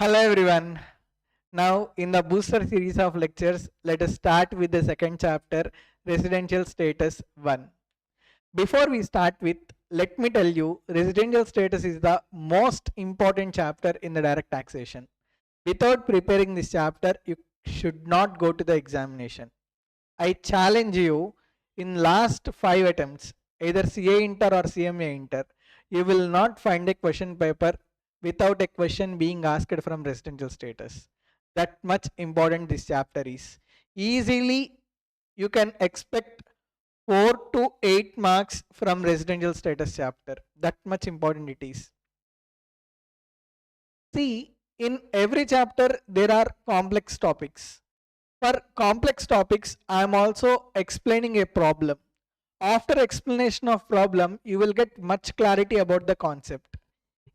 Hello everyone. Now in the booster series of lectures, let us start with the second chapter, Residential Status 1. Before we start with, let me tell you, residential status is the most important chapter in the direct taxation. Without preparing this chapter, you should not go to the examination. I challenge you, in last 5 attempts, either CA Inter or CMA Inter, you will not find a question paper without a question being asked from residential status. That much important this chapter is. Easily you can expect 4 to 8 marks from residential status chapter. That much important it is. See, in every chapter there are complex topics. For complex topics, I am also explaining a problem. After explanation of problem, you will get much clarity about the concept.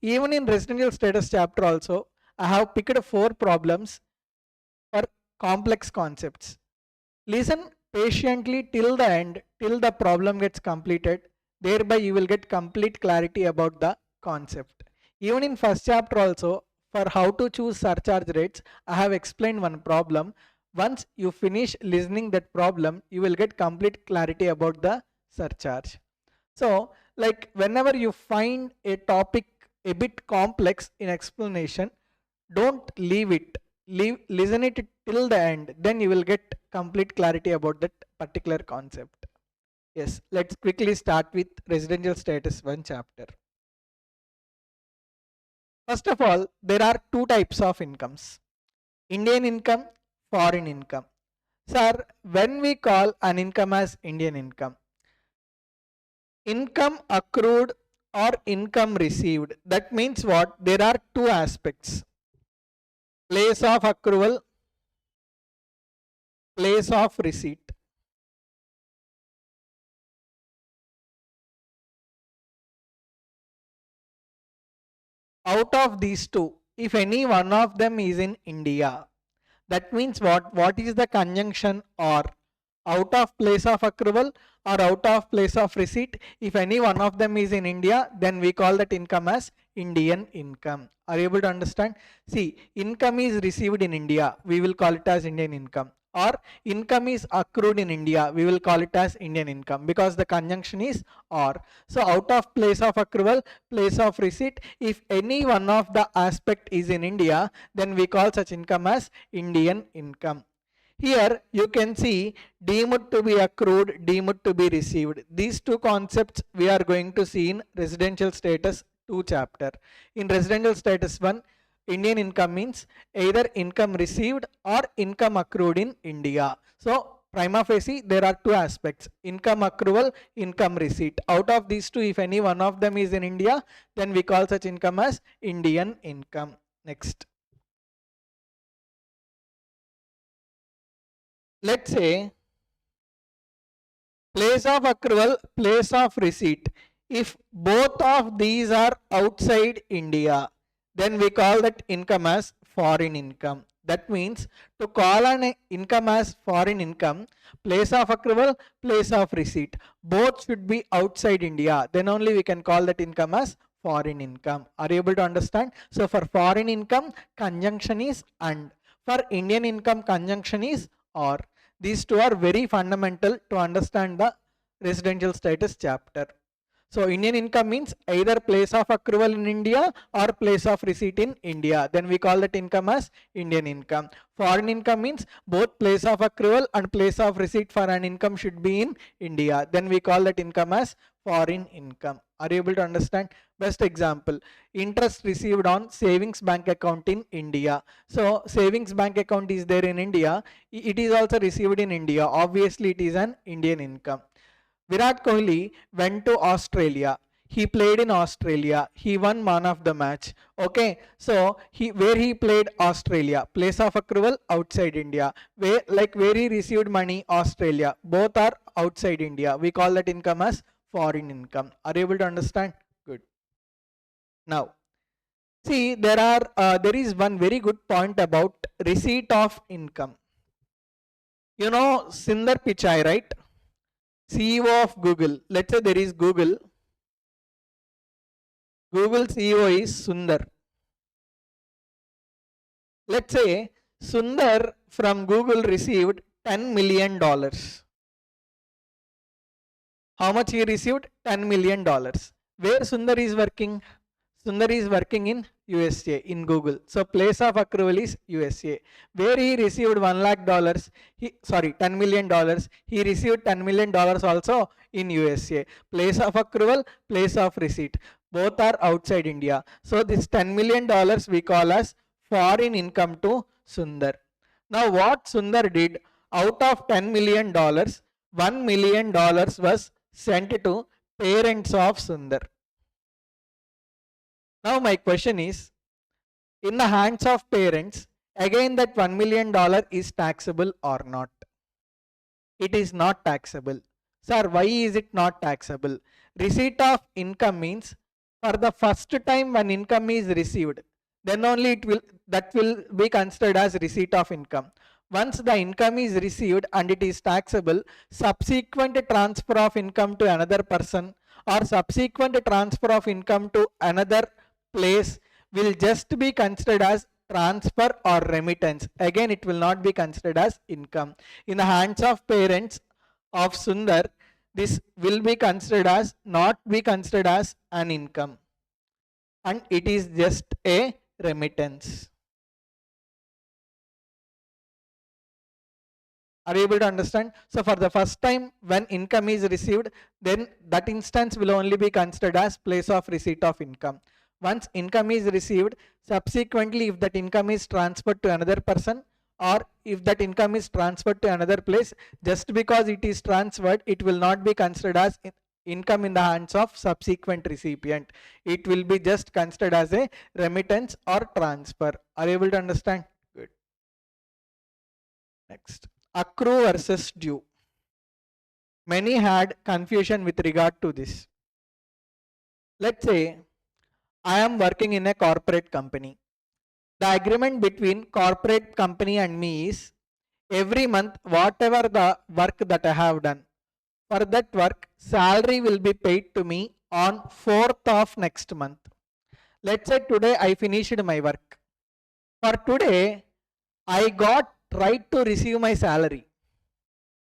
Even in residential status chapter also, I have picked 4 problems for complex concepts. Listen patiently till the end, till the problem gets completed. Thereby you will get complete clarity about the concept. Even in first chapter also, for how to choose surcharge rates, I have explained one problem. Once you finish listening that problem, you will get complete clarity about the surcharge. So, like whenever you find a topic a bit complex in explanation, don't leave it. Listen it till the end. Then you will get complete clarity about that particular concept. Yes, let's quickly start with residential status 1 chapter. First of all, there are 2 types of incomes. Indian income, foreign income. Sir, when we call an income as Indian income, income accrued or income received, that means what? There are 2 aspects. Place of accrual, place of receipt. Out of these 2, if any one of them is in India, that means what is the conjunction or? Out of place of accrual or out of place of receipt. If any one of them is in India, then we call that income as Indian income. Are you able to understand? See, income is received in India, we will call it as Indian income, or income is accrued in India, we will call it as Indian income, because the conjunction is or. So out of place of accrual, place of receipt, if any one of the aspect is in India, then we call such income as Indian income. Here you can see deemed to be accrued, deemed to be received. These 2 concepts we are going to see in residential status 2 chapter. In residential status 1, Indian income means either income received or income accrued in India. So prima facie there are 2 aspects, income accrual, income receipt. Out of these 2, if any one of them is in India, then we call such income as Indian income. Next. Let's say place of accrual, place of receipt. If both of these are outside India, then we call that income as foreign income. That means to call an income as foreign income, place of accrual, place of receipt, both should be outside India. Then only we can call that income as foreign income. Are you able to understand? So for foreign income, conjunction is and. For Indian income, conjunction is or. These 2 are very fundamental to understand the residential status chapter. So Indian income means either place of accrual in India or place of receipt in India. Then we call that income as Indian income. Foreign income means both place of accrual and place of receipt for an income should be in India. Then we call that income as foreign income. Are you able to understand? Best example, interest received on savings bank account in India. So savings bank account is there in India. It is also received in India. Obviously it is an Indian income. Virat Kohli went to Australia. He played in Australia. He won man of the match. Okay, so where he played Australia, place of accrual outside India. Where he received money, Australia. Both are outside India. We call that income as foreign income. Are you able to understand? Good. Now, see, there is one very good point about receipt of income. You know Sundar Pichai, right? CEO of Google. Let's say there is Google. Google CEO is Sundar. Let's say Sundar from Google received $10 million. How much he received? $10 million. Where Sundar is working? Sundar is working in USA, in Google. So place of accrual is USA. Where he received $1 lakh, $10 million. He received $10 million also in USA. Place of accrual, place of receipt. Both are outside India. So this $10 million we call as foreign income to Sundar. Now what Sundar did, out of $10 million, $1 million was sent to parents of Sundar. Now my question is, in the hands of parents, again that $1 million is taxable or not? It is not taxable. Sir, why is it not taxable? Receipt of income means for the first time when income is received, then only that will be considered as receipt of income. Once the income is received and it is taxable, subsequent transfer of income to another person or subsequent transfer of income to another place will just be considered as transfer or remittance. Again, it will not be considered as income. In the hands of parents of Sundar, this will be considered as, not be considered as an income, and it is just a remittance. Are you able to understand? So for the first time when income is received, then that instance will only be considered as place of receipt of income. Once income is received, subsequently if that income is transferred to another person or if that income is transferred to another place, just because it is transferred, it will not be considered as income in the hands of subsequent recipient. It will be just considered as a remittance or transfer. Are you able to understand? Good. Next, accrue versus due. Many had confusion with regard to this. Let's say I am working in a corporate company. The agreement between corporate company and me is every month whatever the work that I have done, for that work salary will be paid to me on 4th of next month. Let's say today I finished my work. For today I got right to receive my salary.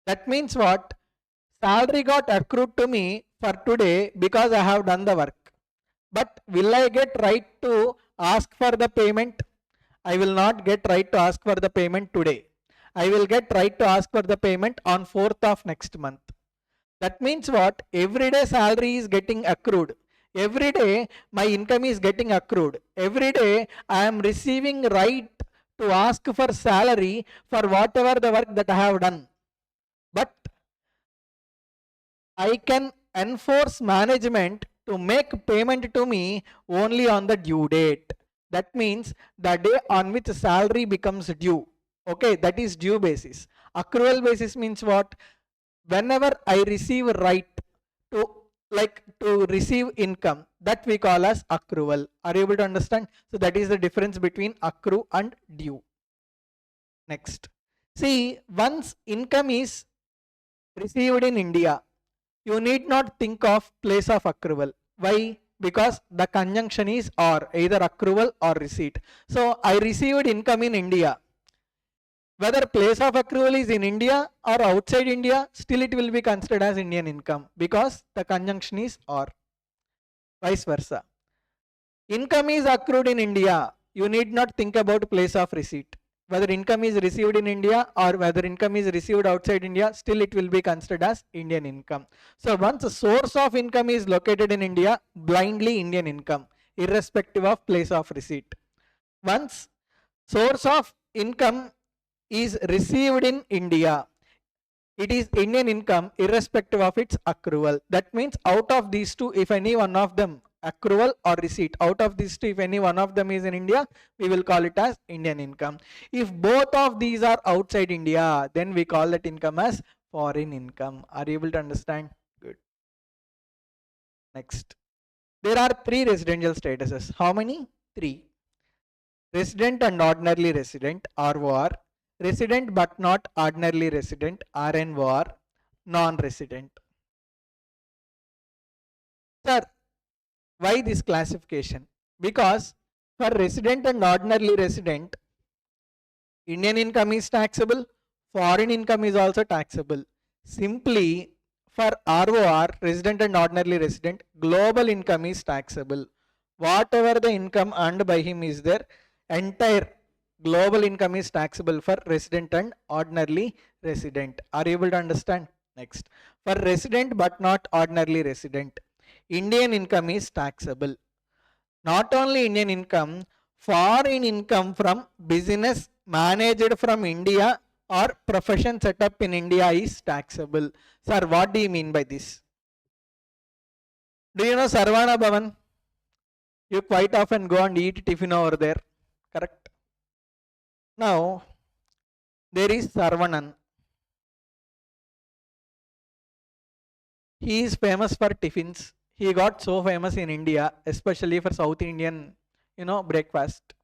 That means what? Salary got accrued to me for today because I have done the work. But will I get right to ask for the payment? I will not get right to ask for the payment today. I will get right to ask for the payment on 4th of next month. That means what? Every day salary is getting accrued. Every day my income is getting accrued. Every day I am receiving right to ask for salary for whatever the work that I have done. But I can enforce management to make payment to me only on the due date. That means the day on which salary becomes due. Okay, that is due basis. Accrual basis means what? Whenever I receive right to receive income, that we call as accrual. Are you able to understand? So that is the difference between accrue and due. Next, see, once income is received in India, you need not think of place of accrual. Why? Because the conjunction is or, either accrual or receipt. So I received income in India. Whether place of accrual is in India or outside India, still it will be considered as Indian income because the conjunction is or. Vice versa. Income is accrued in India. You need not think about place of receipt. Whether income is received in India or whether income is received outside India, still it will be considered as Indian income. So once the source of income is located in India, blindly Indian income, irrespective of place of receipt. Once source of income is received in India, it is Indian income irrespective of its accrual. That means out of these two, if any one of them, accrual or receipt, out of these two, if any one of them is in India, we will call it as Indian income. If both of these are outside India, then we call that income as foreign income. Are you able to understand? Good. Next, there are 3 residential statuses. How many? 3. Resident and ordinarily resident, ROR. Resident but not ordinarily resident, RNOR. Non-resident. Sir, why this classification? Because for resident and ordinarily resident, Indian income is taxable, foreign income is also taxable. Simply for ROR, resident and ordinarily resident, global income is taxable. Whatever the income earned by him is there, entire global income is taxable for resident and ordinarily resident. Are you able to understand? Next, for resident but not ordinarily resident, Indian income is taxable. Not only Indian income, foreign income from business managed from India or profession set up in India is taxable. Sir, what do you mean by this? Do you know Sarvana Bhavan? You quite often go and eat tiffin over there, correct? Now, there is Sarvanan. He is famous for tiffins. He got so famous in India, especially for South Indian, breakfast.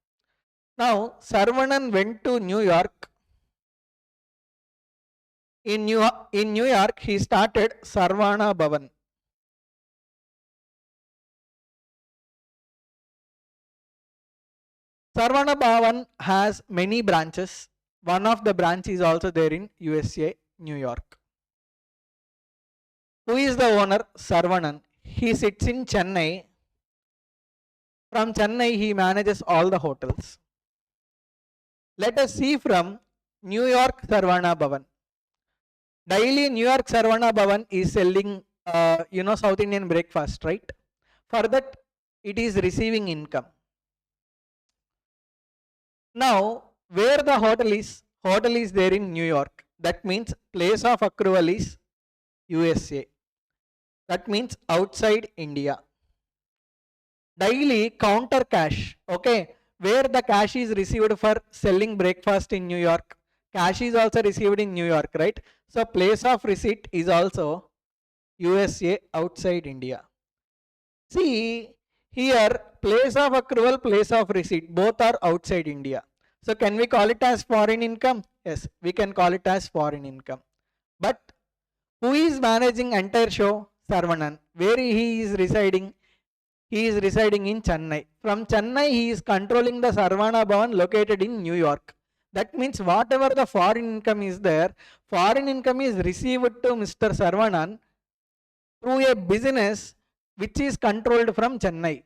Now, Sarvanan went to New York. In New York, he started Sarvana Bhavan. Sarvana Bhavan has many branches. One of the branches is also there in USA, New York. Who is the owner? Sarvanan. He sits in Chennai. From Chennai, he manages all the hotels. Let us see from New York Sarvana Bhavan. Daily New York Sarvana Bhavan is selling, South Indian breakfast, right? For that, it is receiving income. Now, where the hotel is? Hotel is there in New York. That means place of accrual is USA. That means outside India. Daily counter cash, okay, where the cash is received for selling breakfast in New York. Cash is also received in New York, right? So place of receipt is also USA, outside India. See, here place of accrual, place of receipt, both are outside India. So can we call it as foreign income? Yes, we can call it as foreign income. But who is managing entire show? Sarvanan. Where he is residing? He is residing in Chennai. From Chennai, he is controlling the Sarvana Bhavan located in New York. That means whatever the foreign income is there, foreign income is received to Mr. Sarvanan through a business which is controlled from Chennai.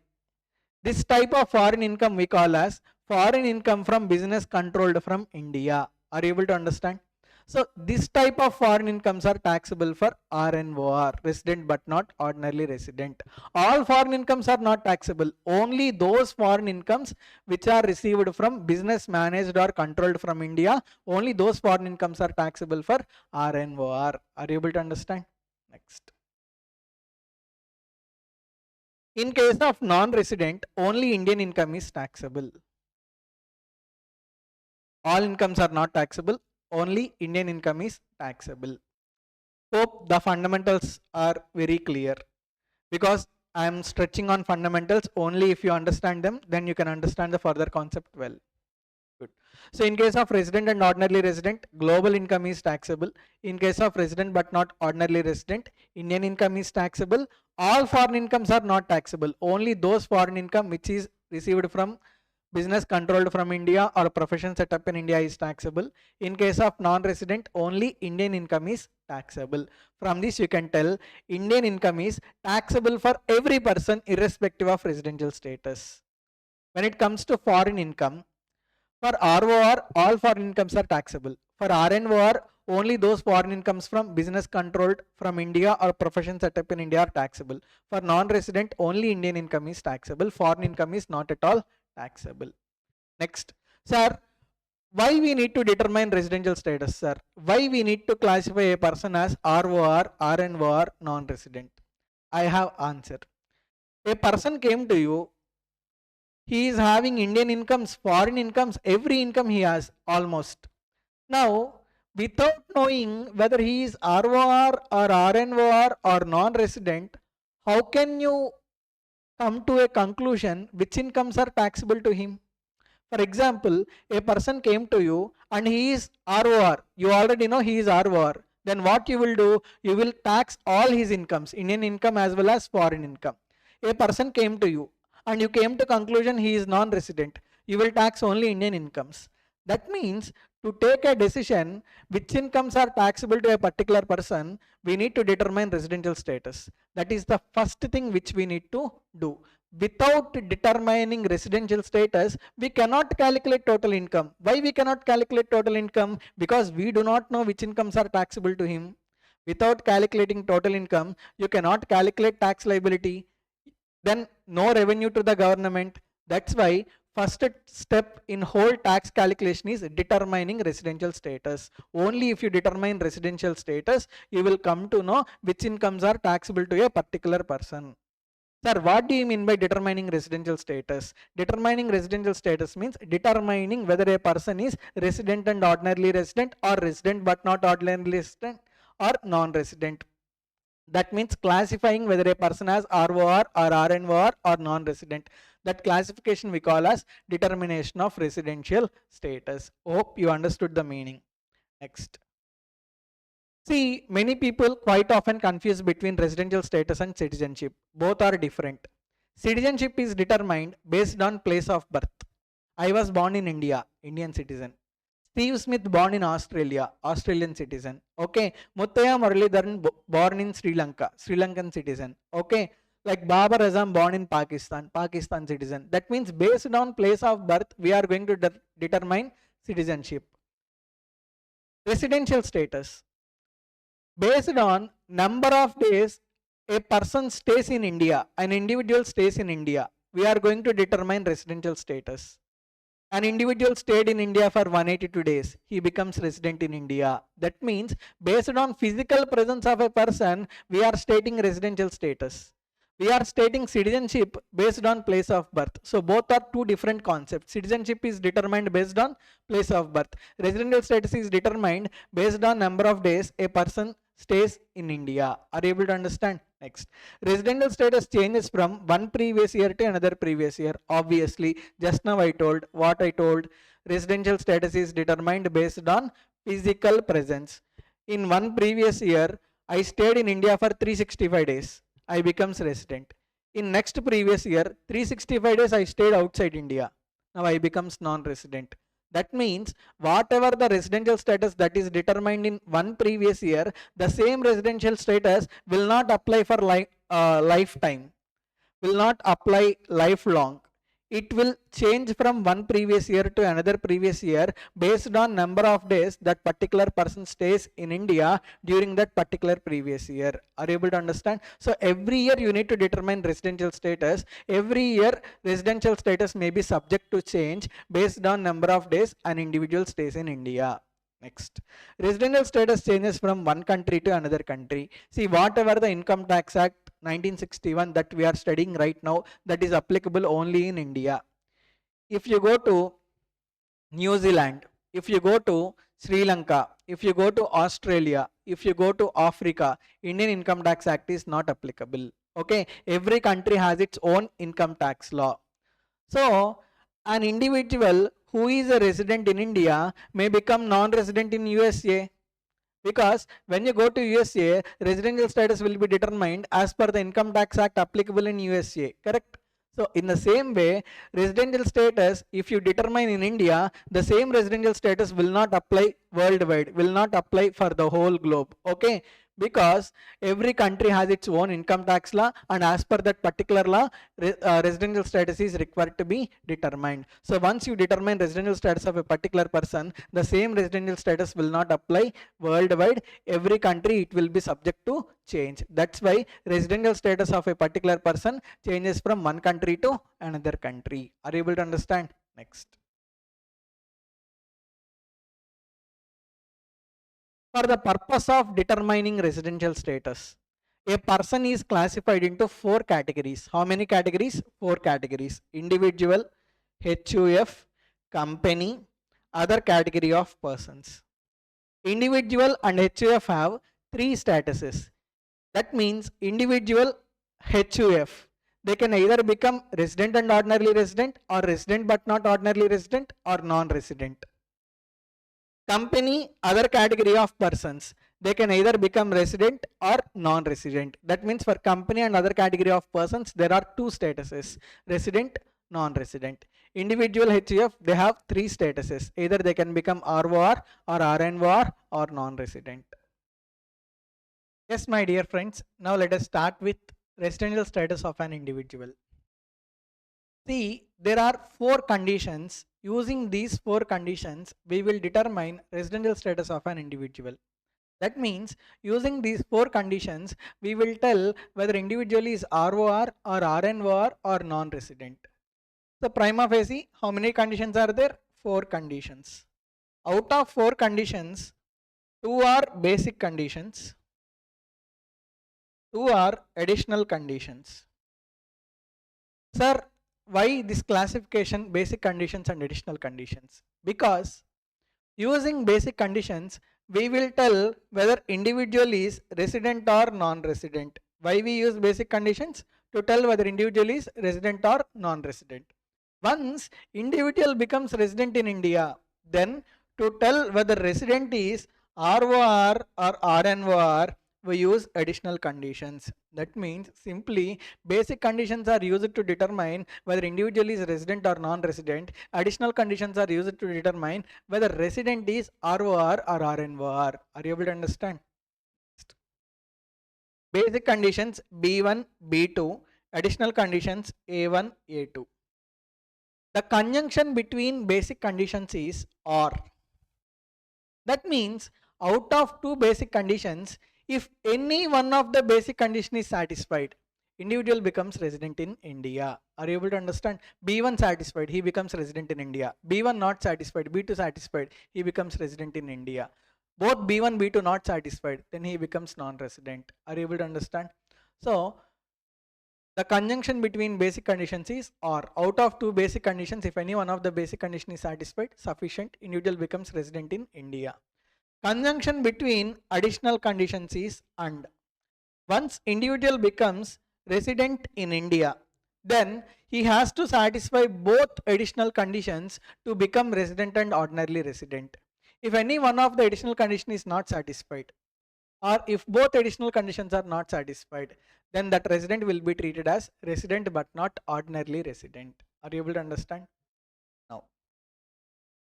This type of foreign income we call as foreign income from business controlled from India. Are you able to understand? So this type of foreign incomes are taxable for RNOR, resident but not ordinarily resident. All foreign incomes are not taxable. Only those foreign incomes which are received from business managed or controlled from India, only those foreign incomes are taxable for RNOR. Are you able to understand? Next. In case of non-resident, only Indian income is taxable. All incomes are not taxable. Only Indian income is taxable. Hope the fundamentals are very clear, because I am stretching on fundamentals. Only if you understand them, then you can understand the further concept well. Good. So in case of resident and ordinarily resident, global income is taxable. In case of resident but not ordinarily resident, Indian income is taxable. All foreign incomes are not taxable. Only those foreign income which is received from business controlled from India or profession set up in India is taxable. In case of non-resident, only Indian income is taxable. From this you can tell Indian income is taxable for every person irrespective of residential status. When it comes to foreign income, for ROR, all foreign incomes are taxable. For RNOR, only those foreign incomes from business controlled from India or profession set up in India are taxable. For non-resident, only Indian income is taxable. Foreign income is not at all taxable. Next, sir, why we need to determine residential status, sir? Why we need to classify a person as ROR, RNOR, non-resident? I have answer. A person came to you, he is having Indian incomes, foreign incomes, every income he has almost. Now, without knowing whether he is ROR or RNOR or non-resident, how can you come to a conclusion which incomes are taxable to him? For example, a person came to you and he is ROR. You already know he is ROR. Then what you will do? You will tax all his incomes, Indian income as well as foreign income. A person came to you and you came to conclusion he is non-resident. You will tax only Indian incomes. That means to take a decision which incomes are taxable to a particular person, we need to determine residential status. That is the first thing which we need to do. Without determining residential status, we cannot calculate total income. Why we cannot calculate total income? Because we do not know which incomes are taxable to him. Without calculating total income, you cannot calculate tax liability. Then no revenue to the government. That's why first step in whole tax calculation is determining residential status. Only if you determine residential status, you will come to know which incomes are taxable to a particular person. Sir, what do you mean by determining residential status? Determining residential status means determining whether a person is resident and ordinarily resident, or resident but not ordinarily resident, or non-resident. That means classifying whether a person has ROR or RNOR or non-resident. That classification we call as determination of residential status. Hope you understood the meaning. Next. See, many people quite often confuse between residential status and citizenship. Both are different. Citizenship is determined based on place of birth. I was born in India, Indian citizen. Steve Smith born in Australia, Australian citizen. Okay. Muttaya Muralidharan born in Sri Lanka, Sri Lankan citizen. Okay. Like Babar Azam born in Pakistan, Pakistan citizen. That means based on place of birth, we are going to determine citizenship. Residential status. Based on number of days a person stays in India, an individual stays in India, we are going to determine residential status. An individual stayed in India for 182 days, he becomes resident in India. That means based on physical presence of a person, we are stating residential status. We are stating citizenship based on place of birth. So both are two different concepts. Citizenship is determined based on place of birth. Residential status is determined based on number of days a person stays in India. Are you able to understand? Next. Residential status changes from one previous year to another previous year. Obviously, just now I told what I told. Residential status is determined based on physical presence. In one previous year, I stayed in India for 365 days. I becomes resident. In next previous year, 365 days I stayed outside India. Now I becomes non-resident. That means whatever the residential status that is determined in one previous year, the same residential status will not apply for lifetime, will not apply lifelong. It will change from one previous year to another previous year based on number of days that particular person stays in India during that particular previous year. Are you able to understand? So every year you need to determine residential status. Every year residential status may be subject to change based on number of days an individual stays in India. Next. Residential status changes from one country to another country. See, whatever the Income Tax Act 1961 that we are studying right now, that is applicable only in India. If you go to New Zealand, if you go to Sri Lanka, if you go to Australia, if you go to Africa, Indian Income Tax Act is not applicable. Okay, every country has its own income tax law. So an individual who is a resident in India may become non-resident in USA, because when you go to USA, residential status will be determined as per the Income Tax Act applicable in USA, correct? So in the same way, residential status, if you determine in India, the same residential status will not apply worldwide, will not apply for the whole globe. Okay, because every country has its own income tax law, and as per that particular law, residential status is required to be determined. So once you determine residential status of a particular person, the same residential status will not apply worldwide. Every country it will be subject to change. That's why residential status of a particular person changes from one country to another country. Are you able to understand? Next. For the purpose of determining residential status, a person is classified into 4 categories. How many categories? 4 categories. Individual, HUF, company, other category of persons. Individual and HUF have 3 statuses. That means individual HUF, they can either become resident and ordinarily resident, or resident but not ordinarily resident, or non-resident. Company, other category of persons, they can either become resident or non-resident. That means for company and other category of persons, there are 2 statuses, resident, non-resident. individual HUF, they have three statuses. Either they can become ROR or RNOR or non-resident. Yes, my dear friends, now let us start with residential status of an individual. See, there are four conditions. Using these four conditions, we will determine residential status of an individual. That means using these four conditions, we will tell whether individual is ROR or RNOR or non-resident. So prima facie, how many conditions are there? Four conditions. Out of four conditions, two are basic conditions, two are additional conditions. Sir, why this classification basic conditions and additional conditions? Because using basic conditions, we will tell whether individual is resident or non-resident. Why we use basic conditions? To tell whether individual is resident or non-resident. Once individual becomes resident in India, then to tell whether resident is ROR or RNOR, we use additional conditions. That means simply basic conditions are used to determine whether individual is resident or non-resident. Additional conditions are used to determine whether resident is ROR or RNOR. Are you able to understand? Basic conditions B1, B2, additional conditions A1, A2. The conjunction between basic conditions is OR. That means out of two basic conditions, if any one of the basic condition is satisfied, individual becomes resident in India. Are you able to understand? B1 satisfied, he becomes resident in India. B1 not satisfied, B2 satisfied, he becomes resident in India. Both B1, B2 not satisfied, then he becomes non-resident. Are you able to understand? So the conjunction between basic conditions is OR. Out of two basic conditions, if any one of the basic condition is satisfied, sufficient, individual becomes resident in India. Conjunction between additional conditions is AND. Once individual becomes resident in India, then he has to satisfy both additional conditions to become resident and ordinarily resident. If any one of the additional condition is not satisfied, or if both additional conditions are not satisfied, then that resident will be treated as resident but not ordinarily resident. Are you able to understand? Now,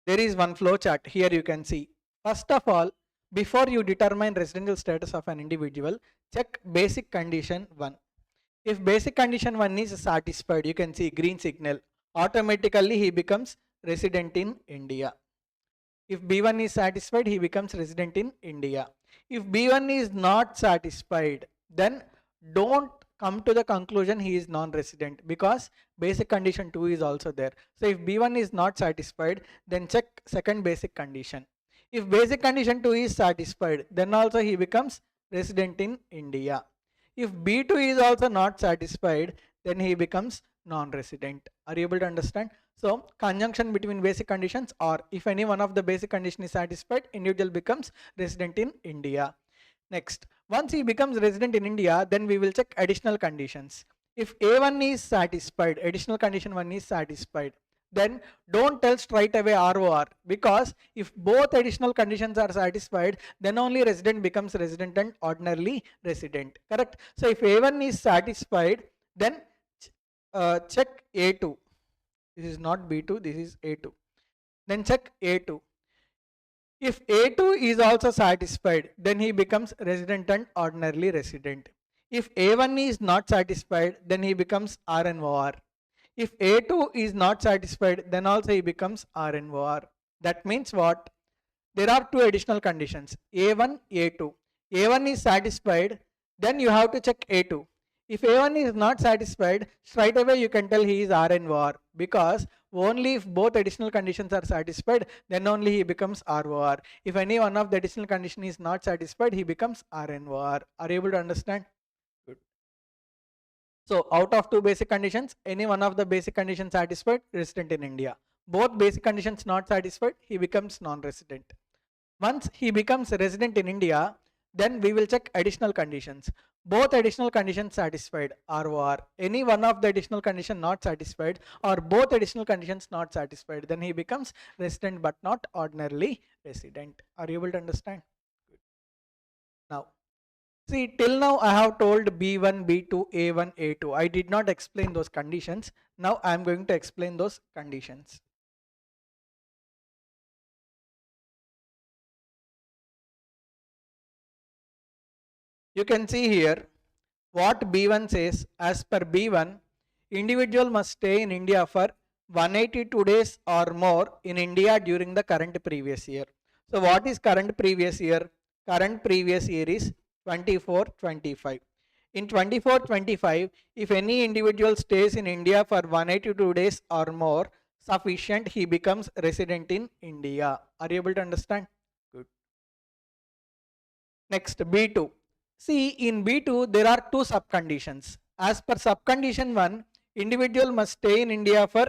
there is one flow chart here you can see. First of all, before you determine residential status of an individual, check basic condition 1. If basic condition 1 is satisfied, you can see green signal, automatically he becomes resident in India. If B1 is satisfied, he becomes resident in India. If B1 is not satisfied, then don't come to the conclusion he is non-resident, because basic condition 2 is also there. So if B1 is not satisfied, then check second basic condition. If basic condition 2 is satisfied, then also he becomes resident in India. If B2 is also not satisfied, then he becomes non-resident. Are you able to understand? So conjunction between basic conditions, or if any one of the basic condition is satisfied, individual becomes resident in India. Next, once he becomes resident in India, then we will check additional conditions. If A1 is satisfied, additional condition 1 is satisfied, then don't tell straight away ROR, because if both additional conditions are satisfied, then only resident becomes resident and ordinarily resident. Correct? So if A1 is satisfied, then check A2. This is not B2, this is A2. Then check A2. If A2 is also satisfied, then he becomes resident and ordinarily resident. If A1 is not satisfied, then he becomes RNOR. If A2 is not satisfied, then also he becomes RNOR. That means what? There are two additional conditions, A1, A2. A1 is satisfied, then you have to check A2. If A1 is not satisfied, straight away you can tell he is RNOR, because only if both additional conditions are satisfied, then only he becomes ROR. If any one of the additional condition is not satisfied, he becomes RNOR. Are you able to understand? Good. So out of two basic conditions, any one of the basic conditions satisfied, resident in India. Both basic conditions not satisfied, he becomes non-resident. Once he becomes resident in India, then we will check additional conditions. Both additional conditions satisfied, ROR. Any one of the additional condition not satisfied, or both additional conditions not satisfied, then he becomes resident but not ordinarily resident. Are you able to understand? Now, See, till now I have told B1, B2, A1, A2. I did not explain those conditions. Now I am going to explain those conditions. You can see here what B1 says. As per B1, individual must stay in India for 182 days or more in India during the current previous year. So what is current previous year? Current previous year is 24-25. In 24-25, if any individual stays in India for 182 days or more, sufficient, he becomes resident in India. Are you able to understand? Good. Next, B2. See, in B2, there are two subconditions. As per subcondition 1, individual must stay in India for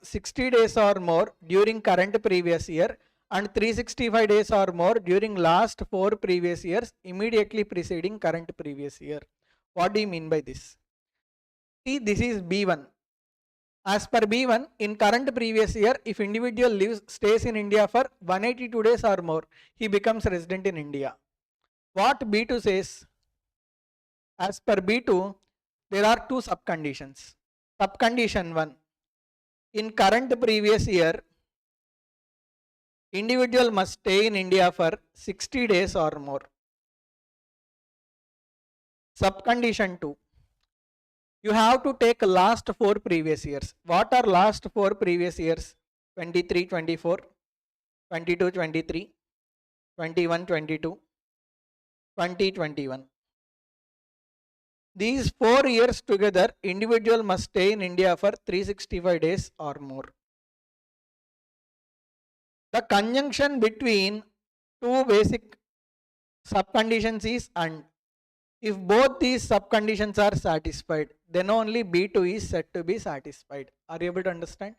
60 days or more during current previous year and 365 days or more during last 4 previous years immediately preceding current previous year. What do you mean by this? See, this is B1. As per B1, in current previous year, if individual stays in India for 182 days or more, he becomes resident in India. What B2 says? As per B2, there are two subconditions. Subcondition 1, in current previous year, individual must stay in India for 60 days or more. Subcondition 2, you have to take last 4 previous years. What are last 4 previous years? 23-24, 22-23, 21-22, 20-21. These 4 years together, individual must stay in India for 365 days or more. The conjunction between two basic subconditions is and. If both these subconditions are satisfied, then only B2 is said to be satisfied. Are you able to understand?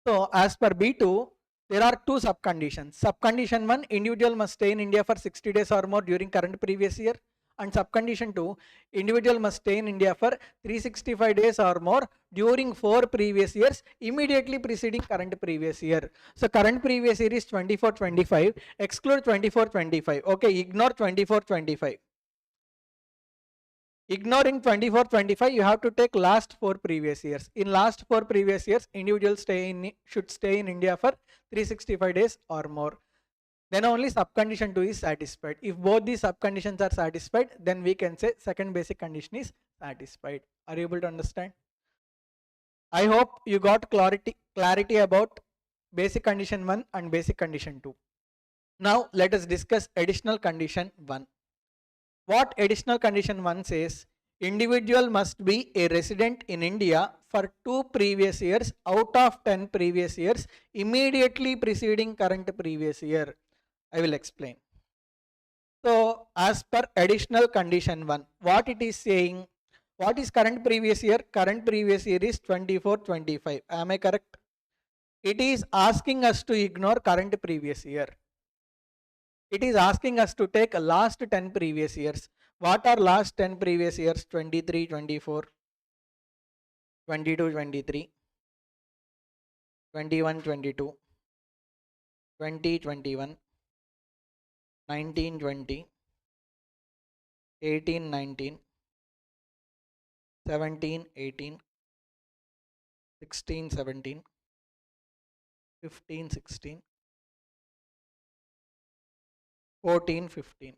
So, as per B2, there are two subconditions. Subcondition 1, individual must stay in India for 60 days or more during current previous year. And subcondition 2, individual must stay in India for 365 days or more during 4 previous years immediately preceding current previous year. So, current previous year is 24-25, exclude 24-25. Okay, ignore 24-25. Ignoring 24-25, you have to take last 4 previous years. In last 4 previous years, individuals should stay in India for 365 days or more. Then only subcondition 2 is satisfied. If both these subconditions are satisfied, then we can say second basic condition is satisfied. Are you able to understand? I hope you got clarity about basic condition 1 and basic condition 2. Now let us discuss additional condition 1. What additional condition 1 says? Individual must be a resident in India for 2 previous years out of 10 previous years immediately preceding current previous year. I will explain. So, as per additional condition 1, what it is saying? What is current previous year? Current previous year is 24-25. Am I correct? It is asking us to ignore current previous year. It is asking us to take last 10 previous years. What are last 10 previous years? 23-24, 22-23, 21-22, 20-21, 19-20, 18-19, 17-18, 16-17, 15-16, 14-15.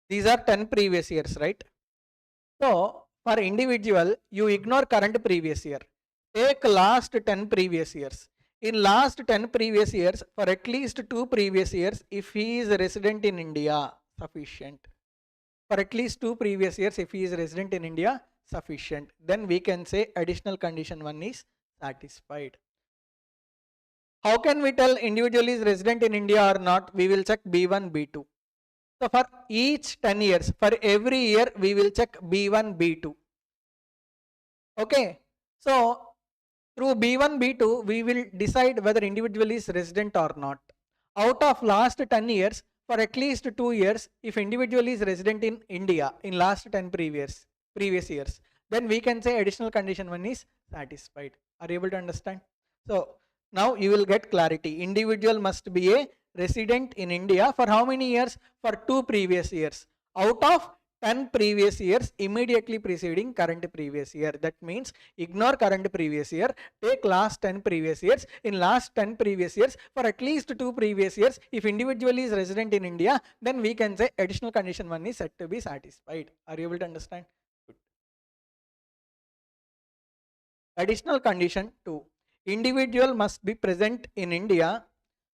These are 10 previous years, right? So, for individual, you ignore current previous year. Take last 10 previous years. In last 10 previous years, for at least 2 previous years, if he is a resident in India, sufficient. For at least 2 previous years, if he is a resident in India, sufficient. Then we can say additional condition 1 is satisfied. How can we tell individual is resident in India or not? We will check B1, B2. So for each 10 years, for every year, we will check B1, B2. Okay. So through B1, B2, we will decide whether individual is resident or not. Out of last 10 years, for at least 2 years, if individual is resident in India in last 10 previous years, then we can say additional condition 1 is satisfied. Are you able to understand? So now you will get clarity. Individual must be a resident in India for how many years? For 2 previous years. Out of 10 previous years immediately preceding current previous year. That means ignore current previous year, take last 10 previous years. In last 10 previous years, for at least 2 previous years, if individual is resident in India, then we can say additional condition 1 is said to be satisfied. Are you able to understand? Good. Additional condition 2. Individual must be present in India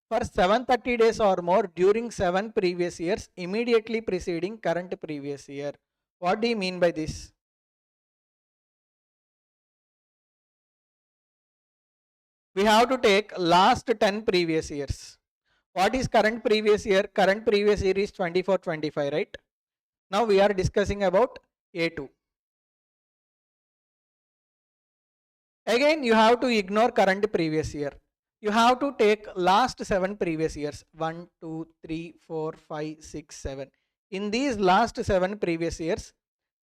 for 730 days or more during 7 previous years immediately preceding current previous year. What do you mean by this? We have to take last 10 previous years. What is current previous year? Current previous year is 24-25, right? Now we are discussing about A2. Again, you have to ignore current previous year. You have to take last 7 previous years. 1, 2, 3, 4, 5, 6, 7. In these last 7 previous years,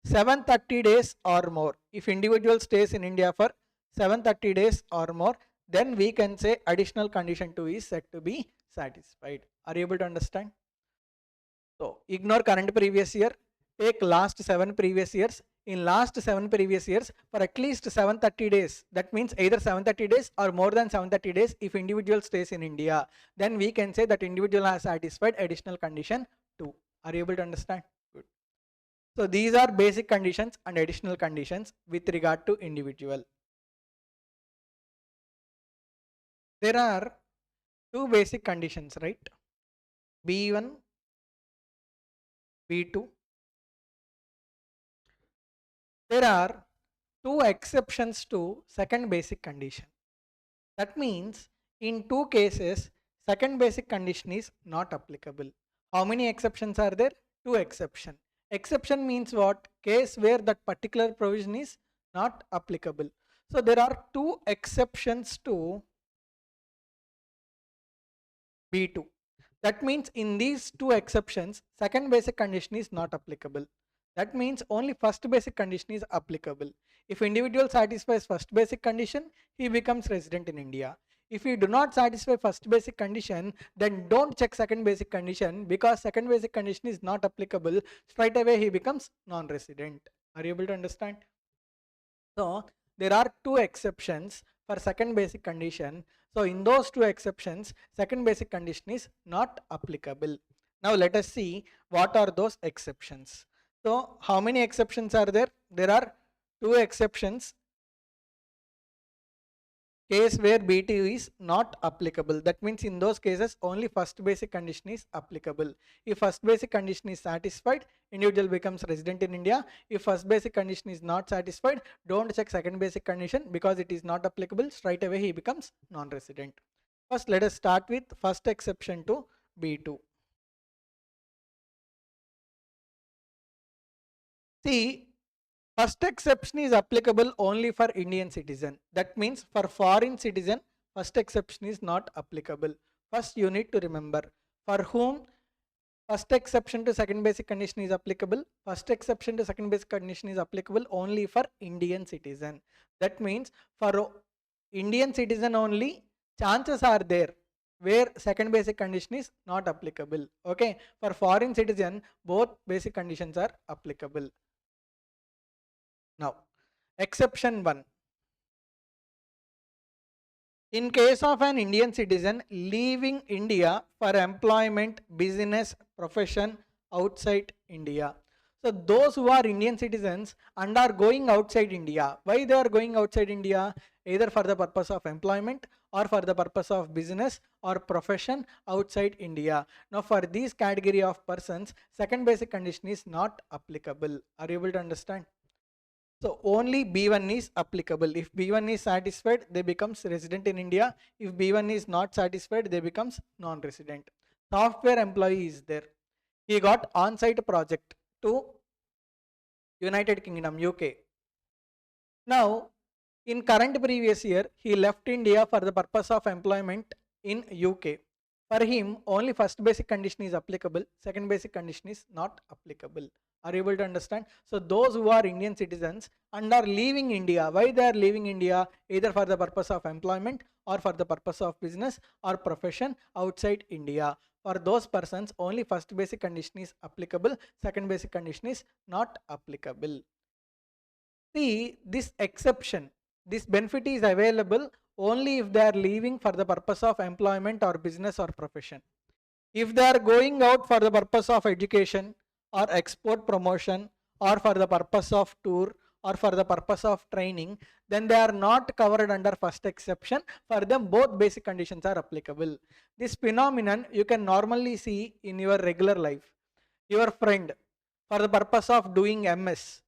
730 days or more. If individual stays in India for 730 days or more, then we can say additional condition 2 is said to be satisfied. Are you able to understand? So ignore current previous year, take last 7 previous years. In last 7 previous years for at least 730 days, that means either 730 days or more than 730 days if individual stays in India, then we can say that individual has satisfied additional condition 2. Are you able to understand? Good. So these are basic conditions and additional conditions with regard to individual. There are 2 basic conditions, right? B1, B2. There are 2 exceptions to second basic condition. That means in 2 cases, second basic condition is not applicable. How many exceptions are there? 2 exceptions. Exception means what? Case where that particular provision is not applicable. So there are 2 exceptions to B2. That means in these 2 exceptions, second basic condition is not applicable. That means only first basic condition is applicable. If individual satisfies first basic condition, he becomes resident in India. If you do not satisfy first basic condition, then don't check second basic condition, because second basic condition is not applicable. Straight away he becomes non-resident. Are you able to understand? So there are 2 exceptions for second basic condition. So in those 2 exceptions, second basic condition is not applicable. Now let us see what are those exceptions. So how many exceptions are there? There are 2 exceptions. Case where B2 is not applicable. That means in those cases only first basic condition is applicable. If first basic condition is satisfied, individual becomes resident in India. If first basic condition is not satisfied, don't check second basic condition, because it is not applicable. Straight away he becomes non-resident. First let us start with first exception to B2. See, first exception is applicable only for Indian citizen. That means for foreign citizen, first exception is not applicable. First you need to remember for whom first exception to second basic condition is applicable. First exception to second basic condition is applicable only for Indian citizen. That means for Indian citizen only, chances are there where second basic condition is not applicable. Okay, for foreign citizen, both basic conditions are applicable. Now, exception 1. In case of an Indian citizen leaving India for employment, business, profession outside India. So those who are Indian citizens and are going outside India, why they are going outside India? Either for the purpose of employment or for the purpose of business or profession outside India. Now for these category of persons, second basic condition is not applicable. Are you able to understand? So only B1 is applicable. If B1 is satisfied, they becomes resident in India. If B1 is not satisfied, they becomes non-resident. Software employee is there. He got on-site project to United Kingdom, UK. Now, in current previous year, he left India for the purpose of employment in UK. For him, only first basic condition is applicable. Second basic condition is not applicable. Are you able to understand? So those who are Indian citizens and are leaving India, why they are leaving India? Either for the purpose of employment or for the purpose of business or profession outside India. For those persons, only first basic condition is applicable, second basic condition is not applicable. See, this exception, this benefit is available only if they are leaving for the purpose of employment or business or profession. If they are going out for the purpose of education or export promotion or for the purpose of tour or for the purpose of training, then they are not covered under first exception. For them, both basic conditions are applicable. This phenomenon you can normally see in your regular life. Your friend, for the purpose of doing MS,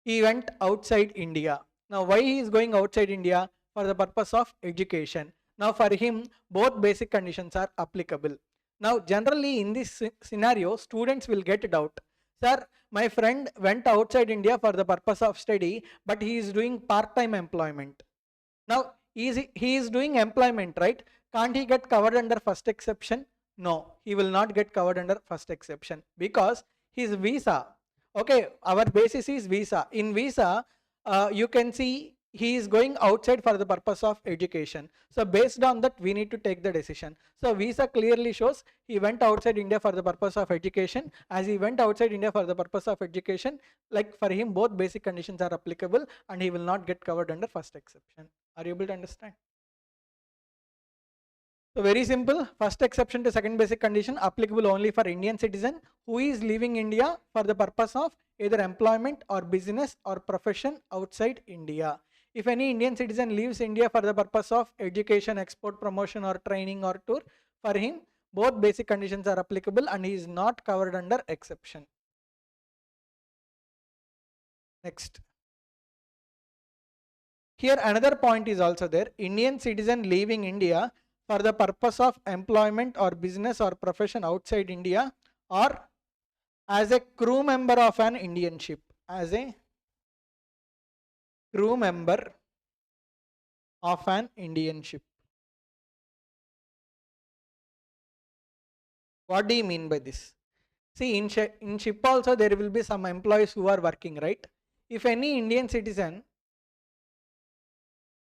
he went outside India. Now why he is going outside India? For the purpose of education. Now for him, both basic conditions are applicable. Now generally in this scenario, students will get a doubt. Sir, my friend went outside India for the purpose of study, but he is doing part-time employment. Now he is doing employment, right? Can't he get covered under first exception? No, he will not get covered under first exception because his visa, okay, our basis is visa. In visa, you can see he is going outside for the purpose of education. So based on that, we need to take the decision. So visa clearly shows he went outside India for the purpose of education. As he went outside India for the purpose of education, like for him, both basic conditions are applicable and he will not get covered under first exception. Are you able to understand? So very simple, first exception to second basic condition applicable only for Indian citizen who is leaving India for the purpose of either employment or business or profession outside India. If any Indian citizen leaves India for the purpose of education, export, promotion or training or tour, for him both basic conditions are applicable and he is not covered under exception. Next. Here another point is also there. Indian citizen leaving India for the purpose of employment or business or profession outside India or as a crew member of an Indian ship. As a crew member of an Indian ship. What do you mean by this? See, in ship also there will be some employees who are working, right? If any Indian citizen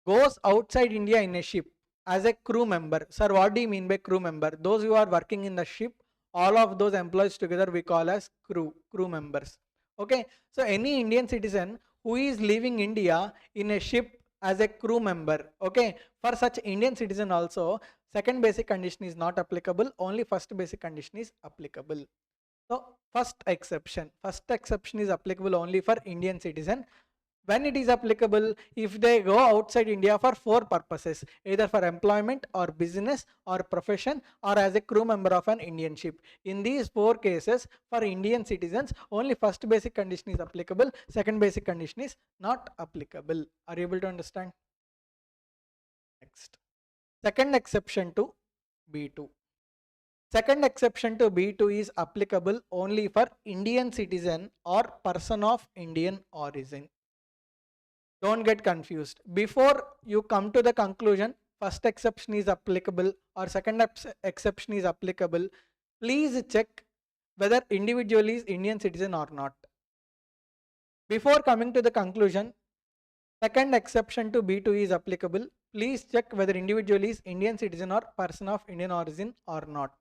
goes outside India in a ship as a crew member. Sir, what do you mean by crew member? Those who are working in the ship, all of those employees together we call as crew members. Okay, so any Indian citizen who is leaving India in a ship as a crew member, okay, for such Indian citizen also, second basic condition is not applicable, only first basic condition is applicable. So first exception is applicable only for Indian citizen. When it is applicable, if they go outside India for four purposes, either for employment or business or profession or as a crew member of an Indian ship. In these four cases, for Indian citizens, only first basic condition is applicable, second basic condition is not applicable. Are you able to understand? Next. Second exception to B2. Second exception to B2 is applicable only for Indian citizen or person of Indian origin. Don't get confused. Before you come to the conclusion, first exception is applicable or second exception is applicable, please check whether individual is Indian citizen or not. Before coming to the conclusion, second exception to B2 is applicable, please check whether individual is Indian citizen or person of Indian origin or not.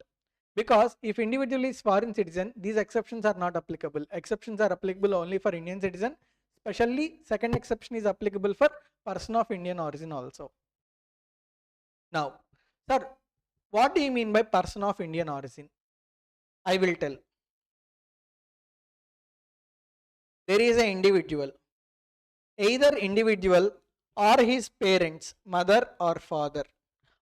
Because if individual is foreign citizen, these exceptions are not applicable. Exceptions are applicable only for Indian citizen. Especially second exception is applicable for person of Indian origin also. Now, sir, what do you mean by person of Indian origin? I will tell. There is an individual, either individual or his parents, mother or father,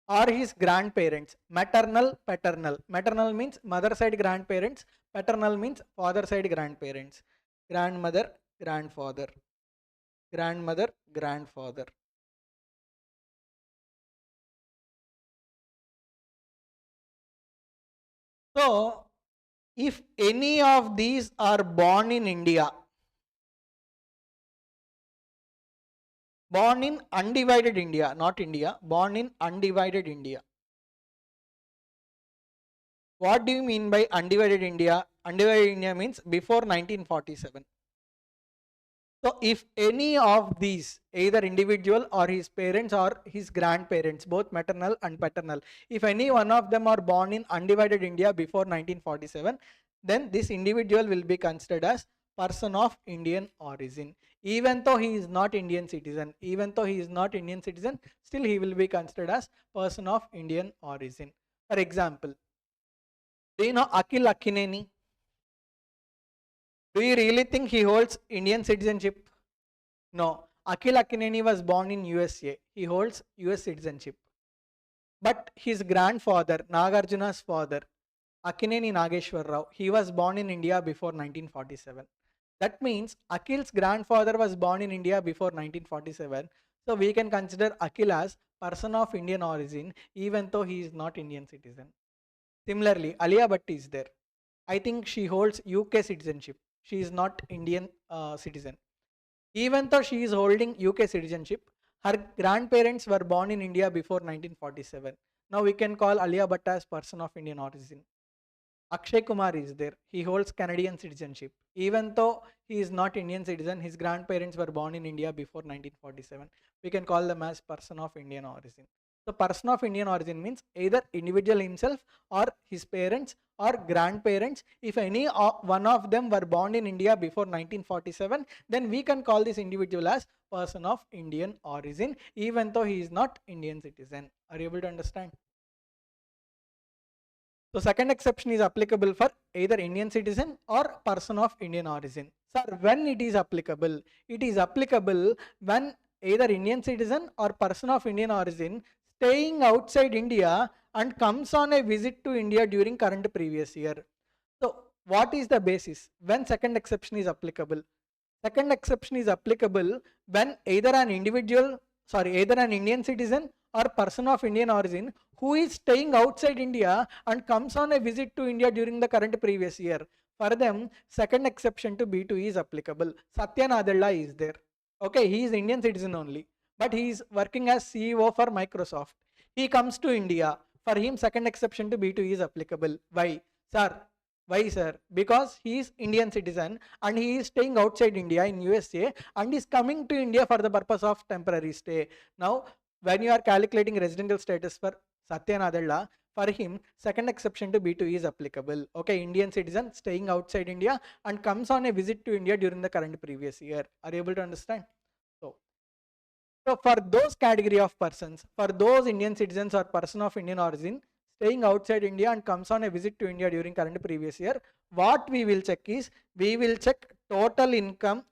or his grandparents, maternal, paternal. Maternal means mother side grandparents, paternal means father side grandparents, grandmother, grandfather, grandmother, grandfather. So, if any of these are born in India, born in undivided India, not India, born in undivided India. What do you mean by undivided India? undivided India means before 1947. So if any of these, either individual or his parents or his grandparents, both maternal and paternal, if any one of them are born in undivided India before 1947, then this individual will be considered as person of Indian origin. Even though he is not Indian citizen, still he will be considered as person of Indian origin. For example, do you know Akil Akkineni? Do you really think he holds Indian citizenship? No. Akil Akkineni was born in USA. He holds US citizenship. But his grandfather, Nagarjuna's father, Akkineni Nageshwar Rao, he was born in India before 1947. That means Akil's grandfather was born in India before 1947. So we can consider Akil as person of Indian origin even though he is not Indian citizen. Similarly, Alia Bhatt is there. I think she holds UK citizenship. She is not Indian citizen. Even though she is holding UK citizenship, her grandparents were born in India before 1947. Now we can call Alia Bhatt as person of Indian origin. Akshay Kumar is there. He holds Canadian citizenship. Even though he is not Indian citizen, his grandparents were born in India before 1947. We can call them as person of Indian origin. So person of Indian origin means either individual himself or his parents or grandparents. If any one of them were born in India before 1947, then we can call this individual as person of Indian origin, even though he is not Indian citizen. Are you able to understand? So second exception is applicable for either Indian citizen or person of Indian origin. Sir, when it is applicable? It is applicable when either Indian citizen or person of Indian origin staying outside India and comes on a visit to India during current previous year. So what is the basis when second exception is applicable? Second exception is applicable when either an Indian citizen or person of Indian origin who is staying outside India and comes on a visit to India during the current previous year. For them, second exception to B2 is applicable. Satya Nadella is there. Okay, he is Indian citizen only, but he is working as CEO for Microsoft. He comes to India. For him, second exception to B2 is applicable. Why? Sir, why sir? Because he is Indian citizen and he is staying outside India in USA and is coming to India for the purpose of temporary stay. Now, when you are calculating residential status for Satya Nadella, for him, second exception to B2 is applicable. Okay, Indian citizen staying outside India and comes on a visit to India during the current previous year. Are you able to understand? So for those category of persons, for those Indian citizens or person of Indian origin staying outside India and comes on a visit to India during current previous year, what we will check is, we will check total income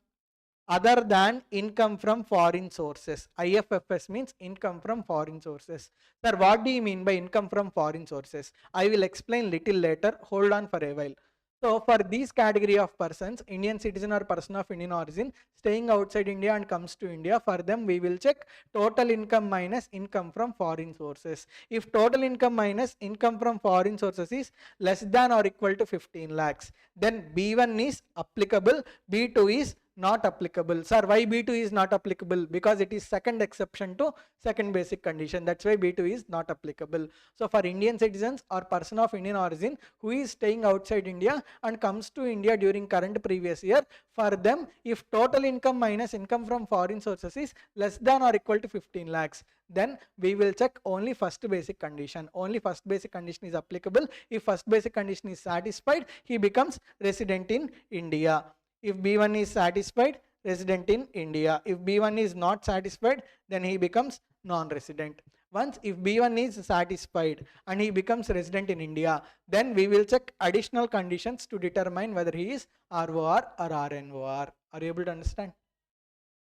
other than income from foreign sources. IFFS means income from foreign sources. Sir, what do you mean by income from foreign sources? I will explain little later. Hold on for a while. So for these category of persons, Indian citizen or person of Indian origin staying outside India and comes to India, for them we will check total income minus income from foreign sources. If total income minus income from foreign sources is less than or equal to 15 lakhs, then B1 is applicable, B2 is not applicable. Sir, why B2 is not applicable? Because it is second exception to second basic condition. That's why B2 is not applicable. So for Indian citizens or person of Indian origin who is staying outside India and comes to India during current previous year, for them, if total income minus income from foreign sources is less than or equal to 15 lakhs, then we will check only first basic condition. Only first basic condition is applicable. If first basic condition is satisfied, he becomes resident in India. If B1 is satisfied, resident in India. If B1 is not satisfied, then he becomes non-resident. Once if B1 is satisfied and he becomes resident in India, then we will check additional conditions to determine whether he is ROR or RNOR. Are you able to understand?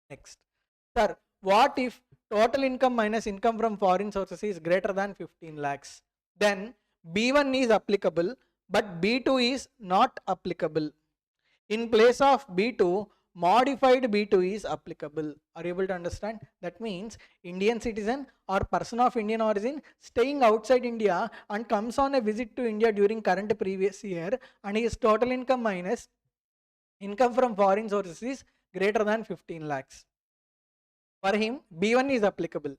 Next. Sir, what if total income minus income from foreign sources is greater than 15 lakhs? Then B1 is applicable, but B2 is not applicable. In place of B2, modified B2 is applicable. Are you able to understand? That means Indian citizen or person of Indian origin staying outside India and comes on a visit to India during current previous year and his total income minus income from foreign sources is greater than 15 lakhs. For him, B1 is applicable.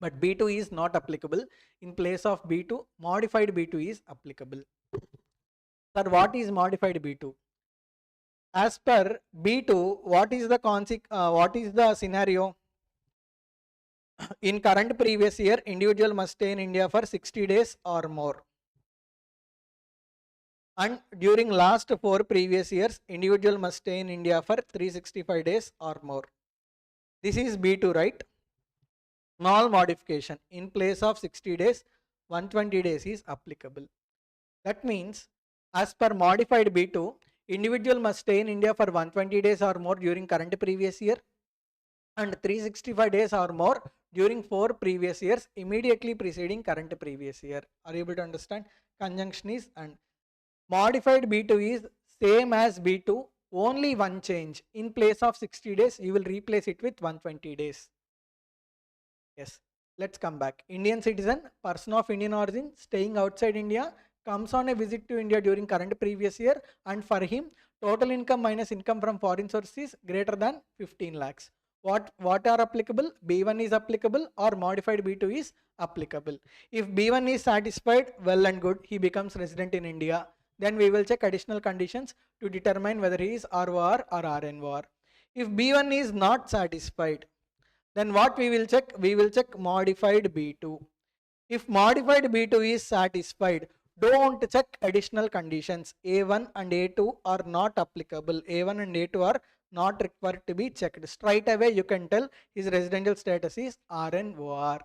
but B2 is not applicable. In place of B2, modified B2 is applicable. Sir, what is modified B2? As per B2, what is the scenario? In current previous year, individual must stay in India for 60 days or more. And during last 4 previous years, individual must stay in India for 365 days or more. This is B2, right? Small modification. In place of 60 days, 120 days is applicable. That means, as per modified B2, individual must stay in India for 120 days or more during current previous year and 365 days or more during 4 previous years immediately preceding current previous year. Are you able to understand? Conjunction is and modified B2 is same as B2, only one change. In place of 60 days, you will replace it with 120 days. Yes, let's come back. Indian citizen, person of Indian origin, staying outside India, comes on a visit to India during current previous year, and for him, total income minus income from foreign sources is greater than 15 lakhs. What are applicable? B1 is applicable or modified B2 is applicable. If B1 is satisfied, well and good, he becomes resident in India. Then we will check additional conditions to determine whether he is ROR or RNOR. If B1 is not satisfied, then what we will check? We will check modified B2. If modified B2 is satisfied, don't check additional conditions. A1 and A2 are not applicable. A1 and A2 are not required to be checked. Straight away you can tell his residential status is RNOR.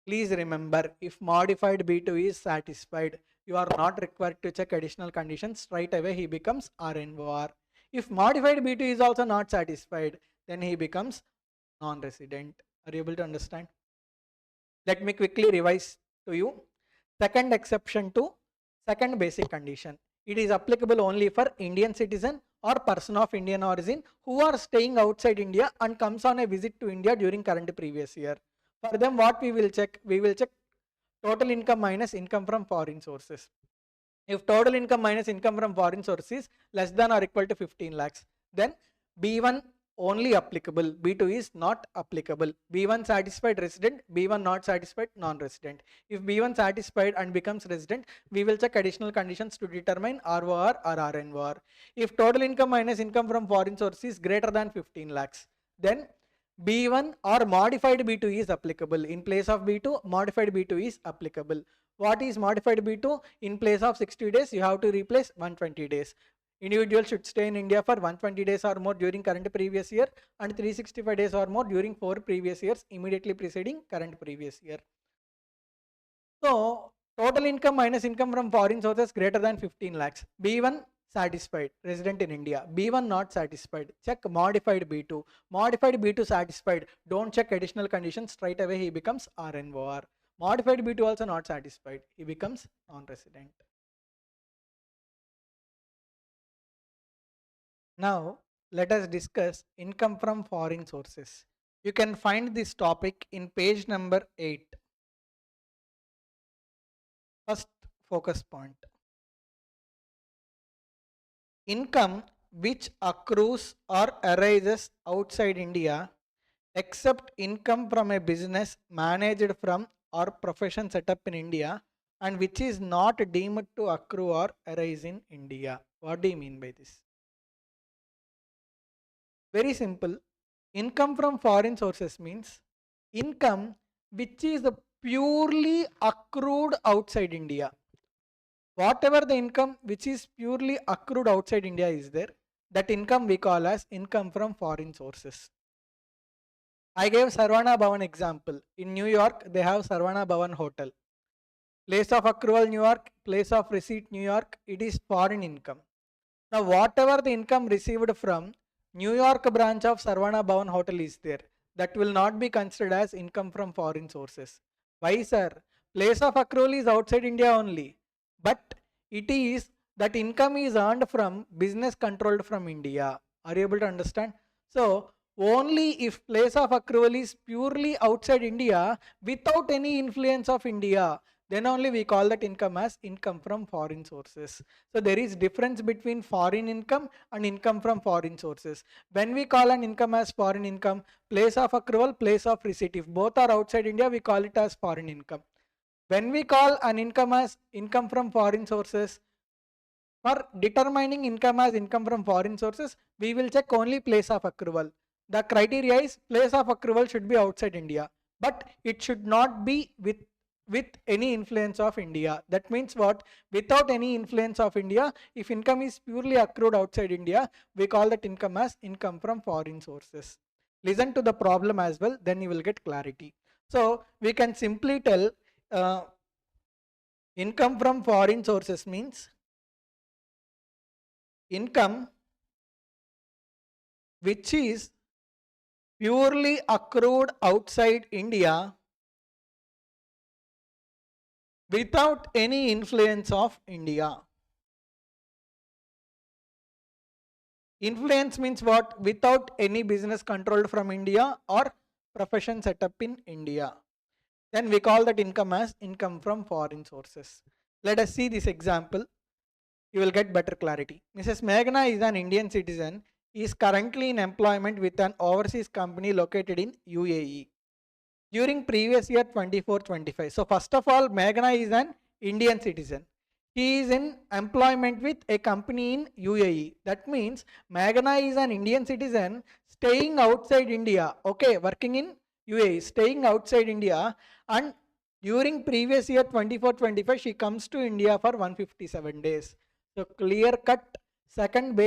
Please remember, if modified B2 is satisfied, you are not required to check additional conditions. Straight away he becomes RNOR. If modified B2 is also not satisfied, then he becomes non-resident. Are you able to understand? Let me quickly revise to you. Second exception to second basic condition. It is applicable only for Indian citizen or person of Indian origin who are staying outside India and comes on a visit to India during current previous year. For them, what we will check? We will check total income minus income from foreign sources. If total income minus income from foreign sources less than or equal to 15 lakhs, then B1 only applicable, B2 is not applicable. B1 satisfied resident, B1 not satisfied non-resident. If B1 satisfied and becomes resident, we will check additional conditions to determine ROR or RNOR. If total income minus income from foreign source is greater than 15 lakhs, then B1 or modified B2 is applicable. In place of B2, modified B2 is applicable. What is modified B2? In place of 60 days, you have to replace 120 days. Individual should stay in India for 120 days or more during current previous year and 365 days or more during 4 previous years immediately preceding current previous year. So, total income minus income from foreign sources greater than 15 lakhs. B1 satisfied, resident in India. B1 not satisfied, check modified B2. Modified B2 satisfied, don't check additional conditions, straight away he becomes RNOR. Modified B2 also not satisfied, he becomes non-resident. Now, let us discuss income from foreign sources. You can find this topic in page number 8. First focus point. Income which accrues or arises outside India except income from a business managed from or profession set up in India and which is not deemed to accrue or arise in India. What do you mean by this? Very simple. Income from foreign sources means income which is purely accrued outside India. Whatever the income which is purely accrued outside India is there, that income we call as income from foreign sources. I gave Sarvana Bhavan example. In New York, they have Sarvana Bhavan Hotel. Place of accrual New York, place of receipt New York, it is foreign income. Now whatever the income received from New York branch of Sarvana Bhavan Hotel is there, that will not be considered as income from foreign sources. Why, sir? Place of accrual is outside India only, but it is that income is earned from business controlled from India. Are you able to understand? So only if place of accrual is purely outside India without any influence of India, then only we call that income as income from foreign sources. So there is difference between foreign income and income from foreign sources. When we call an income as foreign income, place of accrual, place of receipt, if both are outside India, we call it as foreign income. When we call an income as income from foreign sources, for determining income as income from foreign sources, we will check only place of accrual. The criteria is place of accrual should be outside India, but it should not be with any influence of India. That means what? Without any influence of India, if income is purely accrued outside India, we call that income as income from foreign sources. Listen to the problem as well, then you will get clarity. So we can simply tell income from foreign sources means income which is purely accrued outside India without any influence of India. Influence means what? Without any business controlled from India or profession set up in India. Then we call that income as income from foreign sources. Let us see this example. You will get better clarity. Mrs. Meghna is an Indian citizen, is currently in employment with an overseas company located in UAE during previous year 24-25. So first of all, Meghna is an Indian citizen. He is in employment with a company in UAE. That means Meghna is an Indian citizen staying outside India. Okay, working in UAE, staying outside India, and during previous year 24-25 she comes to India for 157 days. So clear cut second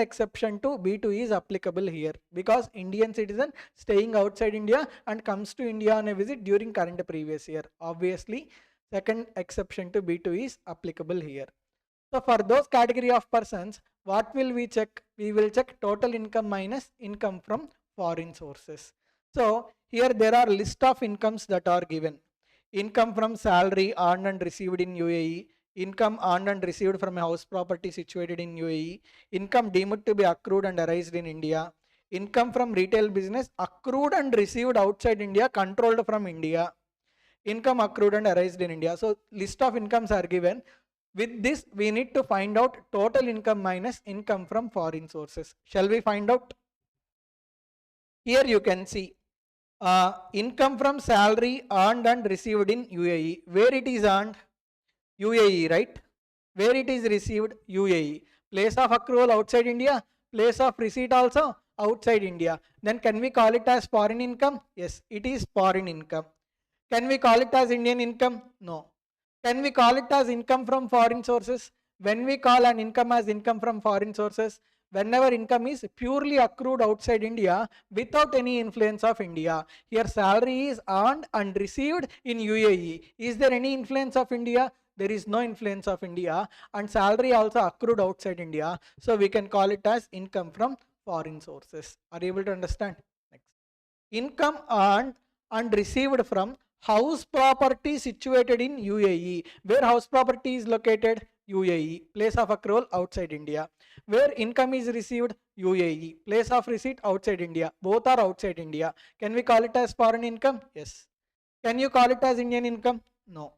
exception to B2 is applicable here, because Indian citizen staying outside India and comes to India on a visit during current previous year. Obviously second exception to B2 is applicable here. So for those category of persons, what will we check? We will check total income minus income from foreign sources. So here there are list of incomes that are given. Income from salary earned and received in UAE, income earned and received from a house property situated in UAE, income deemed to be accrued and arised in India, income from retail business accrued and received outside India, controlled from India, income accrued and arised in India. So list of incomes are given. With this, we need to find out total income minus income from foreign sources. Shall we find out? Here you can see income from salary earned and received in UAE. Where it is earned? UAE, right? Where it is received? UAE. Place of accrual outside India, place of receipt also outside India. Then can we call it as foreign income? Yes, it is foreign income. Can we call it as Indian income? No. Can we call it as income from foreign sources? When we call an income as income from foreign sources, whenever income is purely accrued outside India without any influence of India. Here salary is earned and received in UAE. Is there any influence of India? There is no influence of India, and salary also accrued outside India. So we can call it as income from foreign sources. Are you able to understand? Next. Income earned and received from house property situated in UAE. Where house property is located? UAE. Place of accrual outside India. Where income is received? UAE. Place of receipt outside India. Both are outside India. Can we call it as foreign income? Yes. Can you call it as Indian income? No.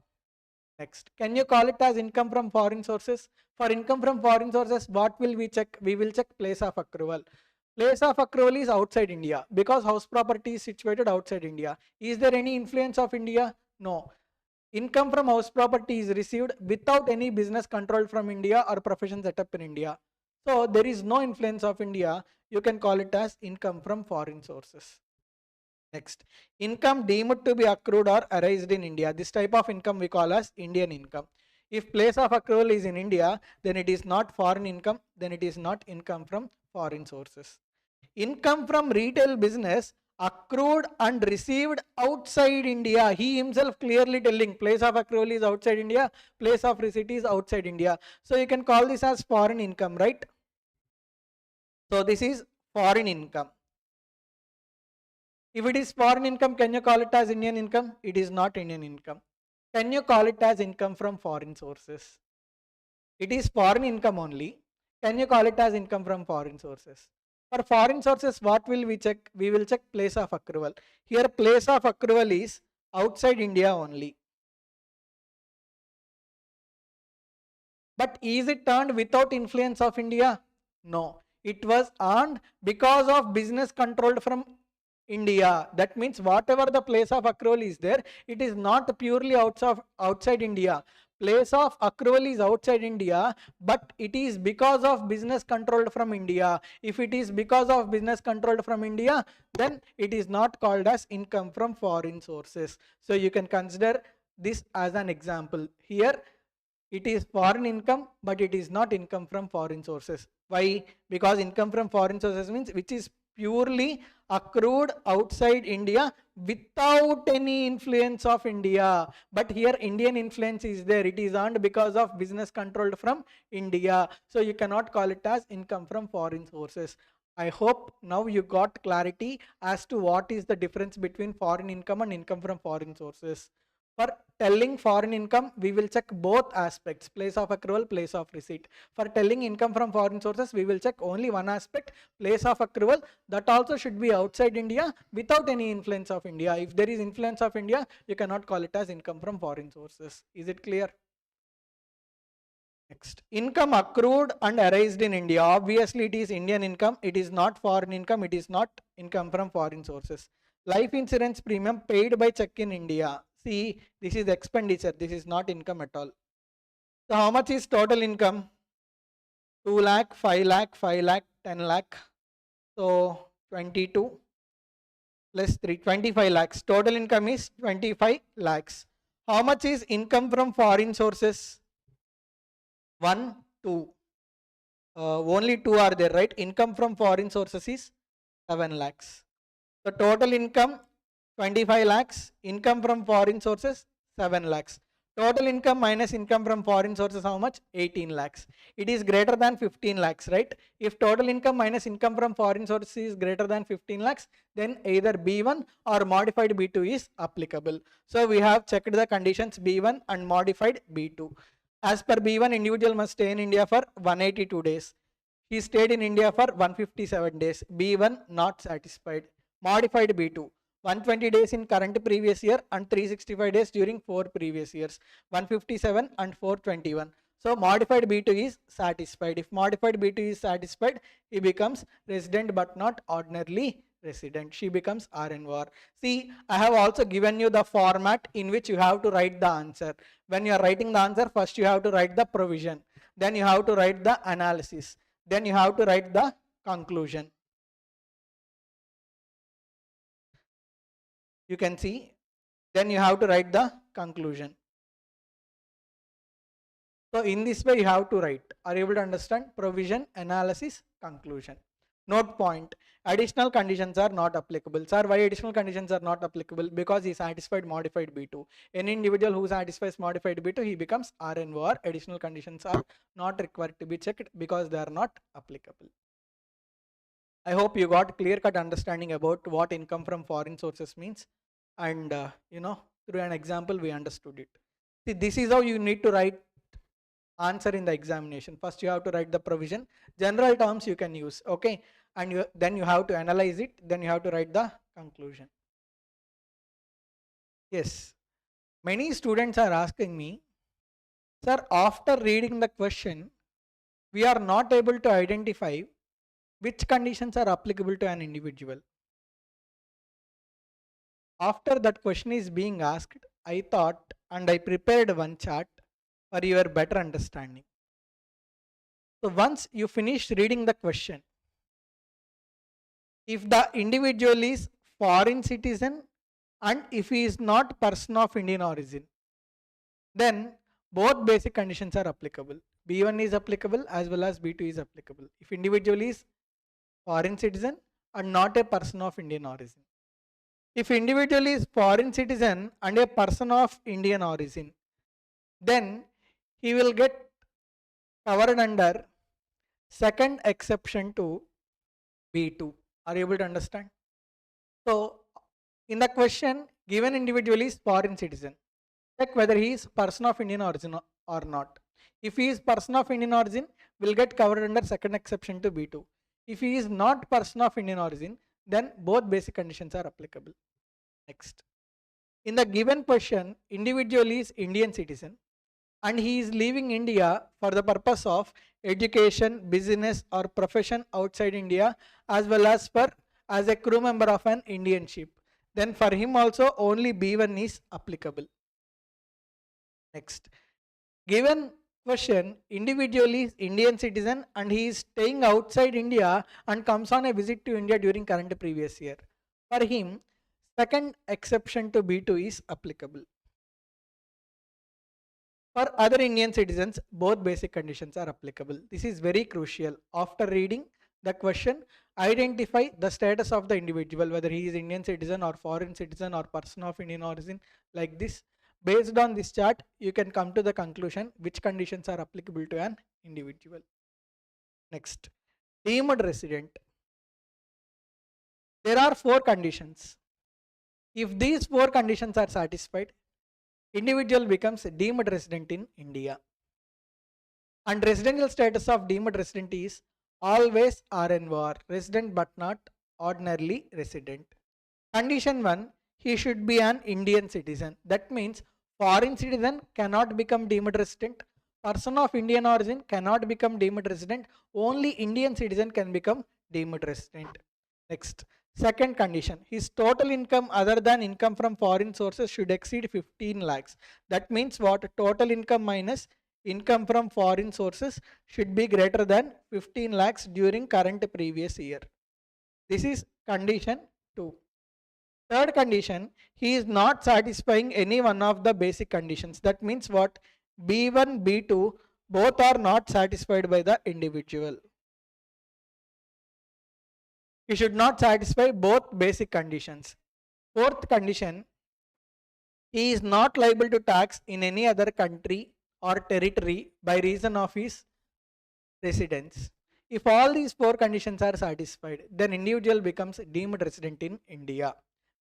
Next. Can you call it as income from foreign sources? For income from foreign sources, what will we check? We will check place of accrual. Place of accrual is outside India because house property is situated outside India. Is there any influence of India? No. Income from house property is received without any business controlled from India or profession set up in India. So there is no influence of India. You can call it as income from foreign sources. Next, income deemed to be accrued or arised in India. This type of income we call as Indian income. If place of accrual is in India, then it is not foreign income, then it is not income from foreign sources. Income from retail business accrued and received outside India. He himself clearly telling place of accrual is outside India, place of receipt is outside India. So you can call this as foreign income, right? So this is foreign income. If it is foreign income, can you call it as Indian income? It is not Indian income. Can you call it as income from foreign sources? It is foreign income only. Can you call it as income from foreign sources? For foreign sources, what will we check? We will check place of accrual. Here place of accrual is outside India only. But is it earned without influence of India? No. It was earned because of business controlled from India. That means whatever the place of accrual is there, it is not purely outside India. Place of accrual is outside India, but it is because of business controlled from India. If it is because of business controlled from India, then it is not called as income from foreign sources. So you can consider this as an example. Here it is foreign income, but it is not income from foreign sources. Why? Because income from foreign sources means which is purely accrued outside India without any influence of India. But here Indian influence is there. It is earned because of business controlled from India. So you cannot call it as income from foreign sources. I hope now you got clarity as to what is the difference between foreign income and income from foreign sources. For telling foreign income, we will check both aspects, place of accrual, place of receipt. For telling income from foreign sources, we will check only one aspect, place of accrual. That also should be outside India without any influence of India. If there is influence of India, you cannot call it as income from foreign sources. Is it clear? Next, income accrued and arised in India. Obviously, it is Indian income. It is not foreign income. It is not income from foreign sources. Life insurance premium paid by check in India. See, this is expenditure. This is not income at all. So how much is total income? 2 lakh, 5 lakh, 5 lakh, 10 lakh. So 22 plus 3, 25 lakhs. Total income is 25 lakhs. How much is income from foreign sources? 1, 2. Only 2 are there, right? Income from foreign sources is 7 lakhs. The total income 25 lakhs, income from foreign sources 7 lakhs. Total income minus income from foreign sources how much? 18 lakhs. It is greater than 15 lakhs, right? If total income minus income from foreign sources is greater than 15 lakhs, then either B1 or modified B2 is applicable. So we have checked the conditions B1 and modified B2. As per B1, individual must stay in India for 182 days. He stayed in India for 157 days. B1 not satisfied. Modified B2. 120 days in current previous year and 365 days during 4 previous years. 157 and 421. So modified B2 is satisfied. If modified B2 is satisfied, he becomes resident but not ordinarily resident. She becomes RNOR. See, I have also given you the format in which you have to write the answer. When you are writing the answer, first you have to write the provision. Then you have to write the analysis. Then you have to write the conclusion. You can see, then you have to write the conclusion. So in this way you have to write. Are you able to understand? Provision, analysis, conclusion. Note point, additional conditions are not applicable. Sir, why additional conditions are not applicable? Because he satisfied modified B2. Any individual who satisfies modified B2, he becomes RNOR. Additional conditions are not required to be checked because they are not applicable. I hope you got clear-cut understanding about what income from foreign sources means, and through an example we understood it. See, this is how you need to write answer in the examination. First you have to write the provision, general terms you can use, okay, and then you have to analyze it, then you have to write the conclusion. Yes, many students are asking me, sir, after reading the question we are not able to identify which conditions are applicable to an individual. After that question is being asked, I thought and I prepared one chart for your better understanding. So once you finish reading the question, if the individual is foreign citizen and if he is not person of Indian origin, then both basic conditions are applicable. B1 is applicable as well as B2 is applicable. If individual is foreign citizen and not a person of Indian origin. If individual is foreign citizen and a person of Indian origin, then he will get covered under second exception to B2. Are you able to understand? So in the question, given individual is foreign citizen, check whether he is person of Indian origin or not. If he is person of Indian origin, will get covered under second exception to B2. If he is not person of Indian origin, then both basic conditions are applicable. Next, in the given question, individual is Indian citizen and he is leaving India for the purpose of education, business or profession outside India, as well as for as a crew member of an Indian ship, then for him also only B1 is applicable. Next, given question, individual is Indian citizen and he is staying outside India and comes on a visit to India during current previous year. For him, second exception to B2 is applicable. For other Indian citizens, both basic conditions are applicable. This is very crucial. After reading the question, identify the status of the individual, whether he is Indian citizen or foreign citizen or person of Indian origin, like this. Based on this chart, you can come to the conclusion which conditions are applicable to an individual. Next, deemed resident. There are 4 conditions. If these 4 conditions are satisfied, individual becomes deemed resident in India. And residential status of deemed resident is always RNOR, resident but not ordinarily resident. Condition 1, he should be an Indian citizen. That means foreign citizen cannot become deemed resident, person of Indian origin cannot become deemed resident, only Indian citizen can become deemed resident. Next, second condition, his total income other than income from foreign sources should exceed 15 lakhs. That means what? Total income minus income from foreign sources should be greater than 15 lakhs during current previous year. This is condition 2. Third condition, he is not satisfying any one of the basic conditions. That means what? B1, B2 both are not satisfied by the individual. He should not satisfy both basic conditions. Fourth condition, he is not liable to tax in any other country or territory by reason of his residence. If all these 4 conditions are satisfied, then individual becomes deemed resident in India.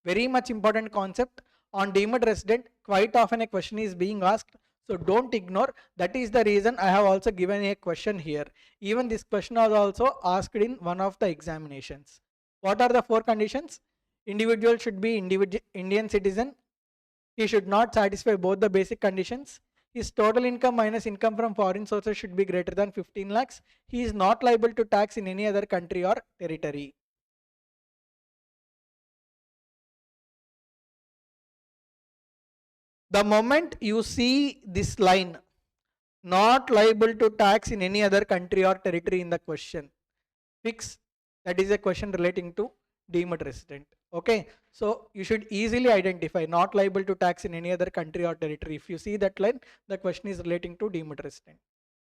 Very much important concept. On deemed resident, quite often a question is being asked, so don't ignore. That is the reason I have also given a question here. Even this question was also asked in one of the examinations. What are the 4 conditions? Individual should be Indian citizen. He should not satisfy both the basic conditions. His total income minus income from foreign sources should be greater than 15 lakhs. He is not liable to tax in any other country or territory. The moment you see this line, not liable to tax in any other country or territory in the question, fix that is a question relating to deemed resident. Okay, so you should easily identify not liable to tax in any other country or territory. If you see that line, the question is relating to deemed resident.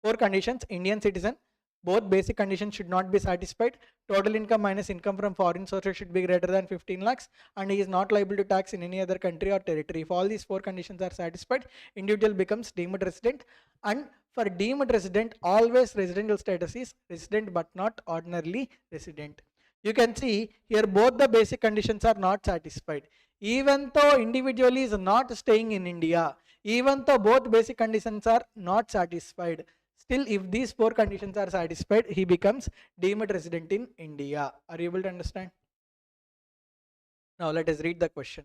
4 conditions, Indian citizen, both basic conditions should not be satisfied. Total income minus income from foreign sources should be greater than 15 lakhs and he is not liable to tax in any other country or territory. If all these 4 conditions are satisfied, individual becomes deemed resident. And for deemed resident, always residential status is resident but not ordinarily resident. You can see here both the basic conditions are not satisfied. Even though individual is not staying in India, even though both basic conditions are not satisfied, still if these 4 conditions are satisfied, he becomes deemed resident in India. Are you able to understand? Now let us read the question.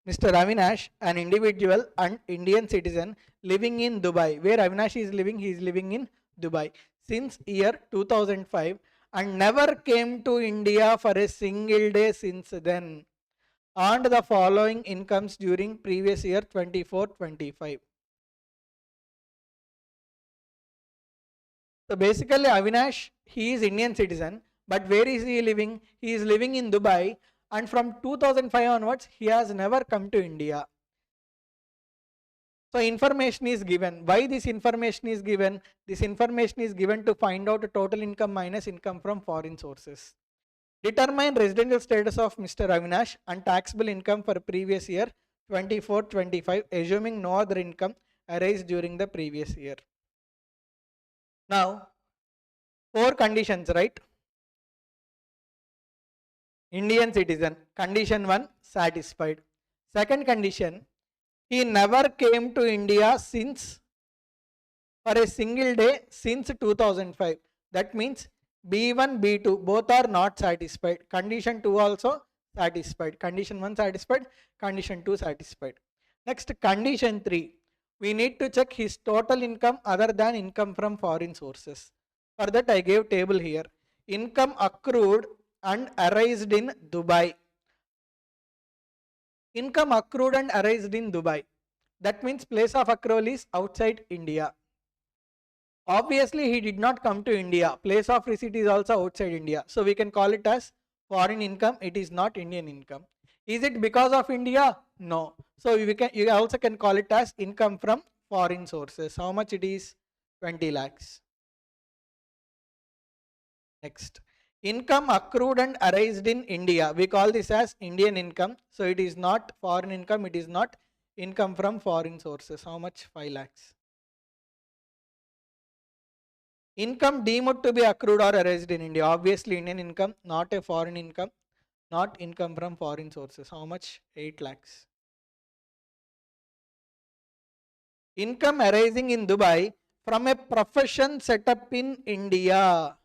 Mr. Avinash, an individual and Indian citizen living in Dubai. Where Avinash is living? He is living in Dubai since year 2005 and never came to India for a single day since then. Earned the following incomes during previous year 24-25. So basically Avinash, he is Indian citizen, but where is he living? He is living in Dubai and from 2005 onwards he has never come to India. So information is given. Why this information is given? This information is given to find out total income minus income from foreign sources. Determine residential status of Mr. Avinash and taxable income for previous year 24-25, assuming no other income arise during the previous year. Now 4 conditions, right? Indian citizen, condition 1 satisfied. Second condition, he never came to India since for a single day since 2005. That means B1, B2 both are not satisfied. Condition 2 also satisfied. Condition 1 satisfied, condition 2 satisfied. Next, condition 3, we need to check his total income other than income from foreign sources. For that I gave table here. Income accrued and arised in Dubai. Income accrued and arised in Dubai. That means place of accrual is outside India. Obviously, he did not come to India. Place of receipt is also outside India. So we can call it as foreign income. It is not Indian income. Is it because of India? No. So you also can call it as income from foreign sources. How much it is? 20 lakhs. Next. Income accrued and arised in India. We call this as Indian income. So it is not foreign income. It is not income from foreign sources. How much? 5 lakhs. Income deemed to be accrued or arised in India. Obviously, Indian income, not a foreign income, not income from foreign sources. How much? 8 lakhs. Income arising in Dubai from a profession set up in India.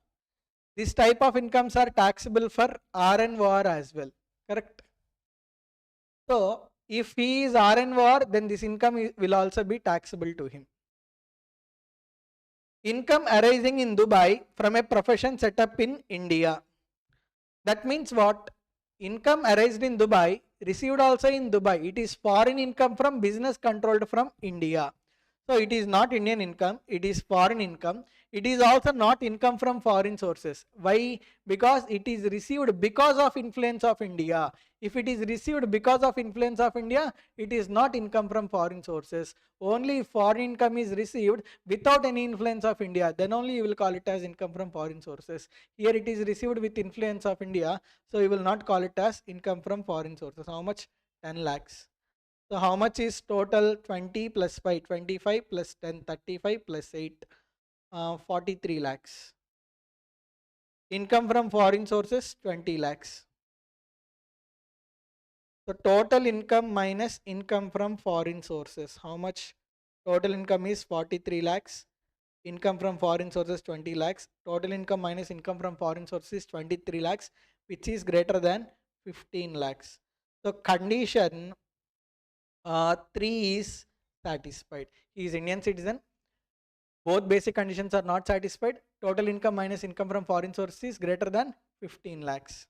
This type of incomes are taxable for R&R as well. Correct? So, if he is R&R, then this income will also be taxable to him. Income arising in Dubai from a profession set up in India. That means what? Income arised in Dubai, received also in Dubai. It is foreign income from business controlled from India. So it is not Indian income, it is foreign income. It is also not income from foreign sources. Why? Because it is received because of influence of India. If it is received because of influence of India, it is not income from foreign sources. Only if foreign income is received without any influence of India, then only you will call it as income from foreign sources. Here it is received with influence of India, so you will not call it as income from foreign sources. How much? 10 lakhs. So how much is total? 20 plus 5, 25 plus 10, 35 plus 8, 43 lakhs. Income from foreign sources, 20 lakhs. So total income minus income from foreign sources. How much? Total income is 43 lakhs. Income from foreign sources 20 lakhs. Total income minus income from foreign sources 23 lakhs, which is greater than 15 lakhs. So condition 3 is satisfied. He is Indian citizen. Both basic conditions are not satisfied. Total income minus income from foreign sources is greater than 15 lakhs.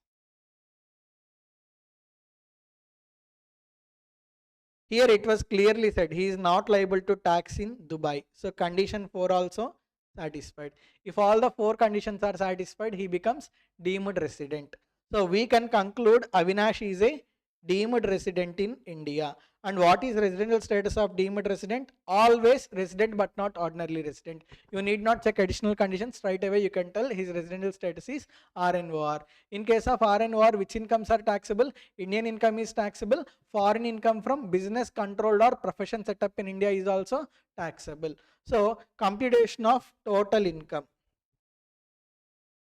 Here it was clearly said he is not liable to tax in Dubai. So condition 4 also satisfied. If all the 4 conditions are satisfied, he becomes deemed resident. So we can conclude Avinash is a deemed resident in India. And what is residential status of deemed resident? Always resident but not ordinarily resident. You need not check additional conditions. Right away you can tell his residential status is RNOR. In case of RNOR, which incomes are taxable? Indian income is taxable. Foreign income from business controlled or profession set up in India is also taxable. So computation of total income.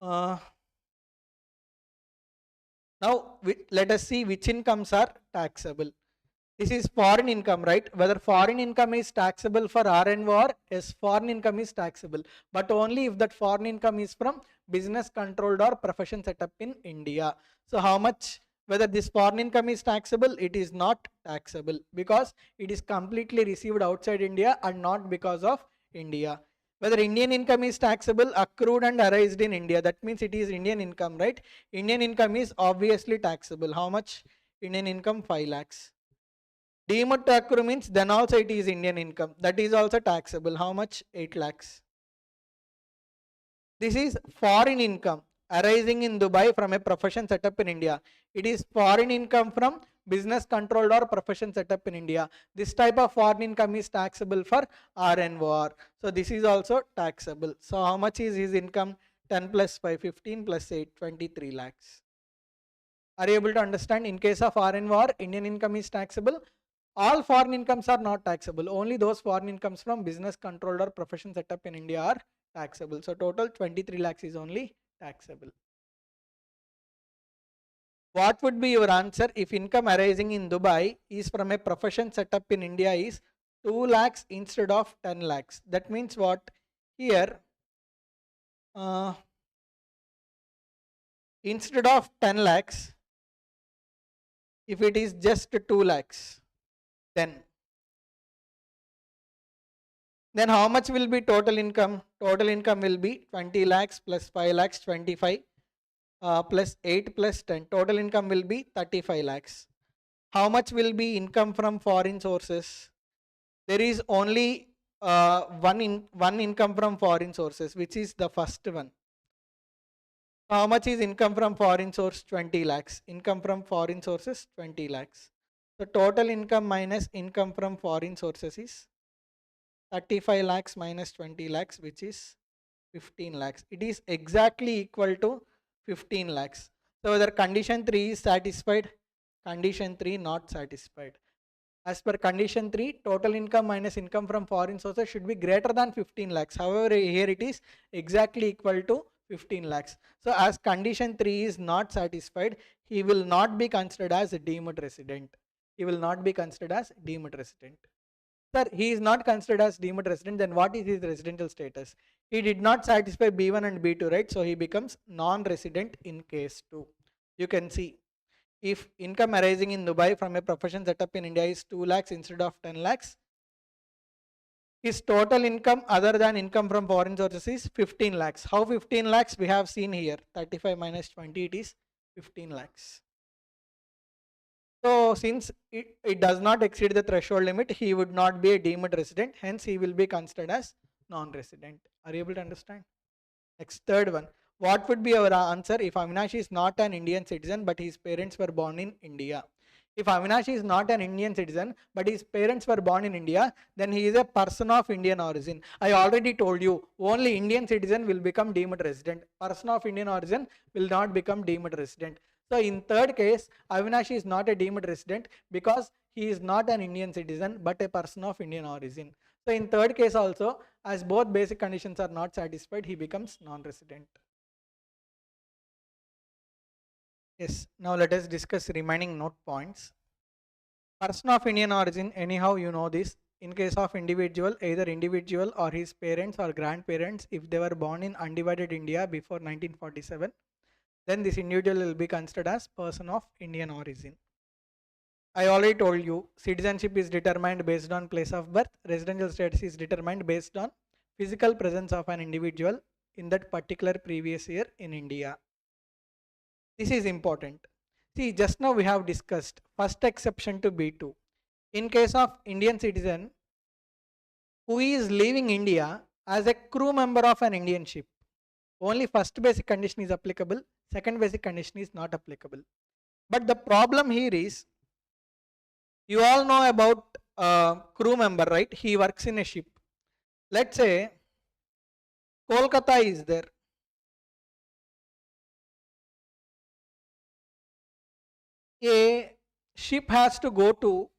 Now let us see which incomes are taxable. This is foreign income, right? Whether foreign income is taxable for R&R, yes, foreign income is taxable, but only if that foreign income is from business controlled or profession set up in India. So how much? Whether this foreign income is taxable, it is not taxable because it is completely received outside India and not because of India. Whether Indian income is taxable, accrued and arised in India, that means it is Indian income, right? Indian income is obviously taxable. How much? Indian income 5 lakhs. Deemed to accrue means then also it is Indian income. That is also taxable. How much? 8 lakhs. This is foreign income arising in Dubai from a profession set up in India. It is foreign income from business controlled or profession set up in India. This type of foreign income is taxable for R&R. So this is also taxable. So how much is his income? 10 plus 5, 15 plus 8, 23 lakhs. Are you able to understand? In case of R&R, Indian income is taxable. All foreign incomes are not taxable. Only those foreign incomes from business controlled or profession set up in India are taxable. So total 23 lakhs is only taxable. What would be your answer if income arising in Dubai is from a profession set up in India is 2 lakhs instead of 10 lakhs? That means what? Here, instead of 10 lakhs, if it is just 2 lakhs, then Then how much will be total income? Total income will be 20 lakhs plus 5 lakhs, 25 plus 8 plus 10. Total income will be 35 lakhs. How much will be income from foreign sources? There is only one income from foreign sources, which is the first one. How much is income from foreign source? 20 lakhs. Income from foreign sources 20 lakhs. So total income minus income from foreign sources is 35 lakhs minus 20 lakhs, which is 15 lakhs. It is exactly equal to 15 lakhs. So whether condition 3 is satisfied, condition 3 not satisfied. As per condition 3, total income minus income from foreign sources should be greater than 15 lakhs. However, here it is exactly equal to 15 lakhs. So as condition 3 is not satisfied, he will not be considered as a deemed resident. He will not be considered as deemed resident. Sir, he is not considered as deemed resident, then what is his residential status? He did not satisfy B1 and B2, right? So he becomes non-resident in case 2. You can see, if income arising in Dubai from a profession set up in India is 2 lakhs instead of 10 lakhs, his total income other than income from foreign sources is 15 lakhs. How 15 lakhs? We have seen here, 35 minus 20, it is 15 lakhs. So since it does not exceed the threshold limit, he would not be a deemed resident, hence he will be considered as non-resident. Are you able to understand? Next, third one. What would be our answer if Avinash is not an Indian citizen but his parents were born in India? If Avinash is not an Indian citizen but his parents were born in India, then he is a person of Indian origin. I already told you, only Indian citizen will become deemed resident. Person of Indian origin will not become deemed resident. So in third case, Avinash is not a deemed resident because he is not an Indian citizen but a person of Indian origin. So in third case also, as both basic conditions are not satisfied, he becomes non-resident. Yes, now let us discuss remaining note points. Person of Indian origin, anyhow you know this. In case of individual, either individual or his parents or grandparents, if they were born in undivided India before 1947, then this individual will be considered as person of Indian origin. I already told you, citizenship is determined based on place of birth, residential status is determined based on physical presence of an individual in that particular previous year in India. This is important. See, just now we have discussed first exception to B2. In case of Indian citizen who is leaving India as a crew member of an Indian ship, only first basic condition is applicable, second basic condition is not applicable. But the problem here is, you all know about crew member, right? He works in a ship. Let's say Kolkata is there. A ship has to go to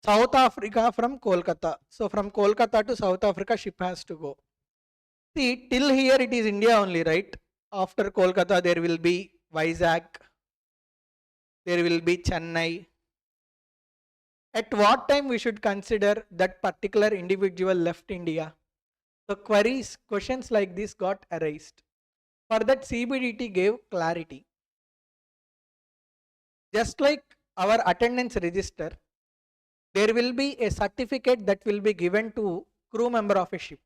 South Africa from Kolkata. So from Kolkata to South Africa, ship has to go. See, till here it is India only, right? After Kolkata, there will be Vizag, there will be Chennai. At what time we should consider that particular individual left India? So questions like this got erased. For that, CBDT gave clarity. Just like our attendance register, there will be a certificate that will be given to crew member of a ship.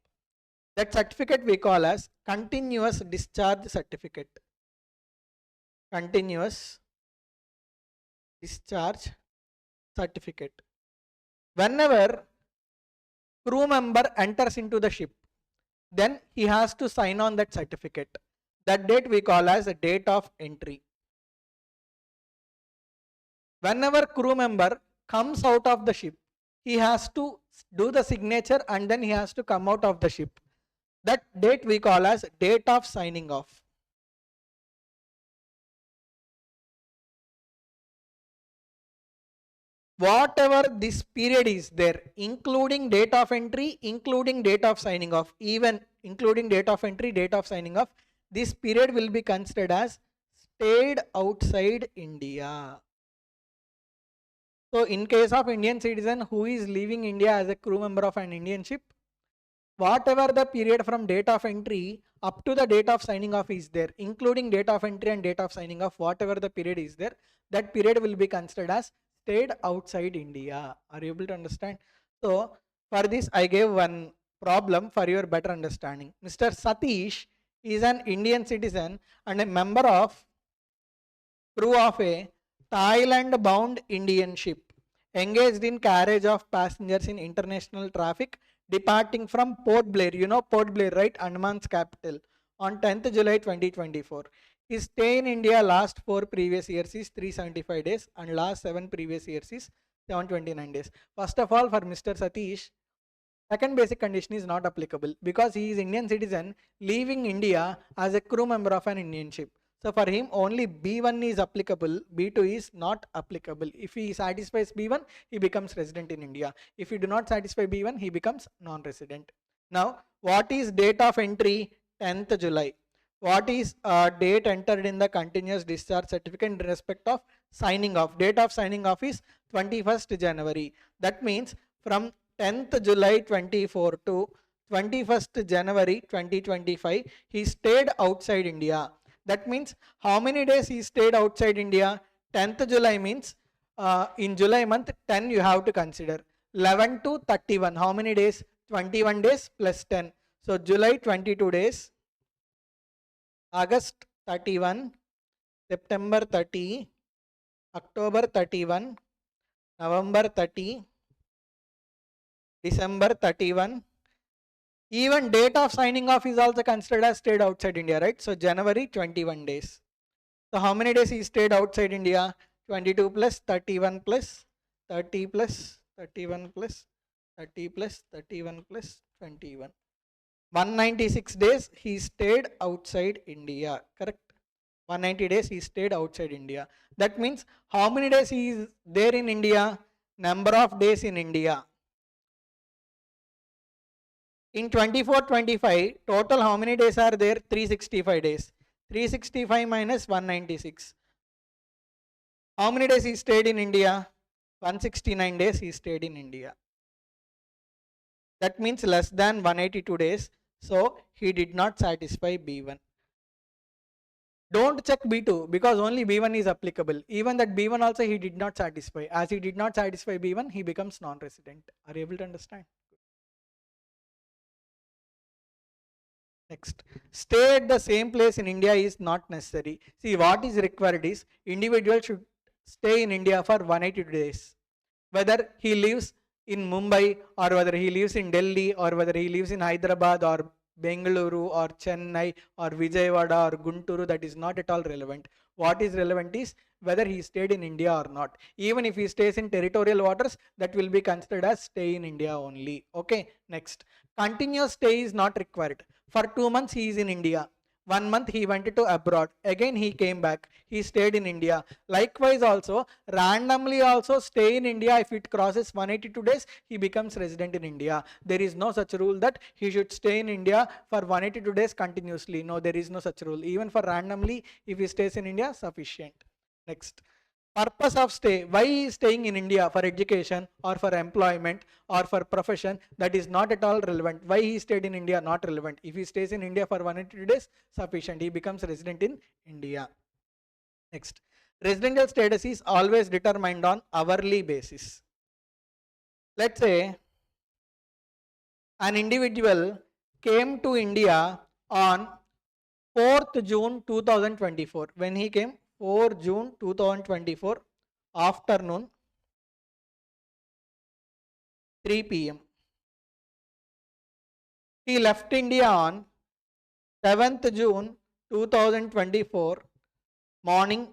That certificate we call as continuous discharge certificate. Continuous discharge certificate. Whenever crew member enters into the ship, then he has to sign on that certificate. That date we call as a date of entry. Whenever crew member comes out of the ship, he has to do the signature and then he has to come out of the ship. That date we call as date of signing off. Whatever this period is there, including date of entry, including date of signing off, even including date of entry, date of signing off, this period will be considered as stayed outside India. So in case of Indian citizen who is leaving India as a crew member of an Indian ship, whatever the period from date of entry up to the date of signing off is there, including date of entry and date of signing off, whatever the period is there, that period will be considered as stayed outside India. Are you able to understand? So For this, I gave one problem for your better understanding. Mr. Satish is an Indian citizen and a member of crew of a Thailand-bound Indian ship engaged in carriage of passengers in international traffic departing from Port Blair. You know Port Blair, right? Andaman's capital. On 10th July 2024. His stay in India last 4 previous years is 375 days and last 7 previous years is 729 days. First of all, for Mr. Satish, second basic condition is not applicable because he is Indian citizen leaving India as a crew member of an Indian ship. So for him only B1 is applicable, B2 is not applicable. If he satisfies B1, he becomes resident in India. If he do not satisfy B1, he becomes non-resident. Now, what is date of entry? 10th July. What is date entered in the continuous discharge certificate in respect of signing off? Date of signing off is 21st January. That means from 10th July 24 to 21st January 2025, he stayed outside India. That means how many days he stayed outside India? 10th July means in July month 10 you have to consider. 11 to 31, how many days? 21 days plus 10. So July 22 days, August 31, September 30, October 31, November 30, December 31. Even date of signing off is also considered as stayed outside India, right? So January 21 days. So how many days he stayed outside India? 22 plus 31 plus 30 plus 31 plus 30 plus 31 plus 21. 196 days he stayed outside India, correct? 190 days he stayed outside India. That means how many days he is there in India? Number of days in India. In 24-25, total how many days are there? 365 days. 365 minus 196. How many days he stayed in India? 169 days he stayed in India. That means less than 182 days. So he did not satisfy B1. Don't check B2 because only B1 is applicable. Even that B1 also he did not satisfy. As he did not satisfy B1, he becomes non-resident. Are you able to understand? Next, stay at the same place in India is not necessary. See, what is required is individual should stay in India for 182 days. Whether he lives in Mumbai or whether he lives in Delhi or whether he lives in Hyderabad or Bengaluru or Chennai or Vijayawada or Guntur, that is not at all relevant. What is relevant is whether he stayed in India or not. Even if he stays in territorial waters, that will be considered as stay in India only. Okay, next. Continuous stay is not required. For 2 months he is in India. 1 month he went to abroad. Again he came back. He stayed in India. Likewise also, randomly also stay in India. If it crosses 182 days, he becomes resident in India. There is no such rule that he should stay in India for 182 days continuously. No, there is no such rule. Even for randomly, if he stays in India, sufficient. Next. Purpose of stay. Why he is staying in India? For education or for employment or for profession? That is not at all relevant. Why he stayed in India? Not relevant. If he stays in India for 180 days, sufficient. He becomes resident in India. Next. Residential status is always determined on hourly basis. Let's say an individual came to India on 4th June 2024. When he came? 4 June 2024 afternoon 3 p.m. He left India on 7th June 2024 morning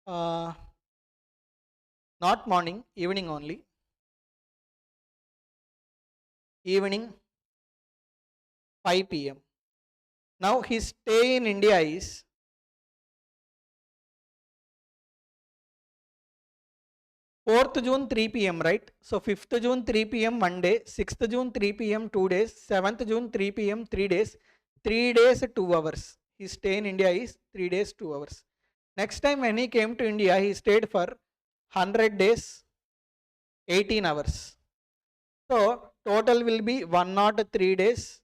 not morning, evening only. Evening 5 p.m. Now his stay in India is 4th June 3 p.m. right? So 5th June 3 p.m. 1 day, 6th June 3 p.m. 2 days, 7th June 3 p.m. 3 days, 3 days 2 hours. His stay in India is 3 days 2 hours. Next time when he came to India, he stayed for 100 days 18 hours. So total will be 103 days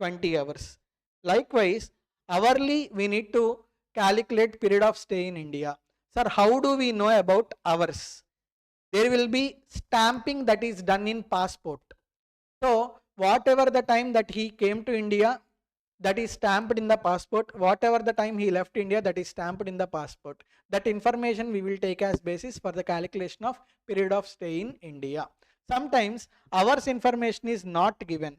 20 hours. Likewise, hourly we need to calculate period of stay in India. Sir, how do we know about hours? there will be stamping that is done in passport. So whatever the time that he came to India, that is stamped in the passport. Whatever the time he left India, that is stamped in the passport. That information we will take as basis for the calculation of period of stay in India. Sometimes hours information is not given.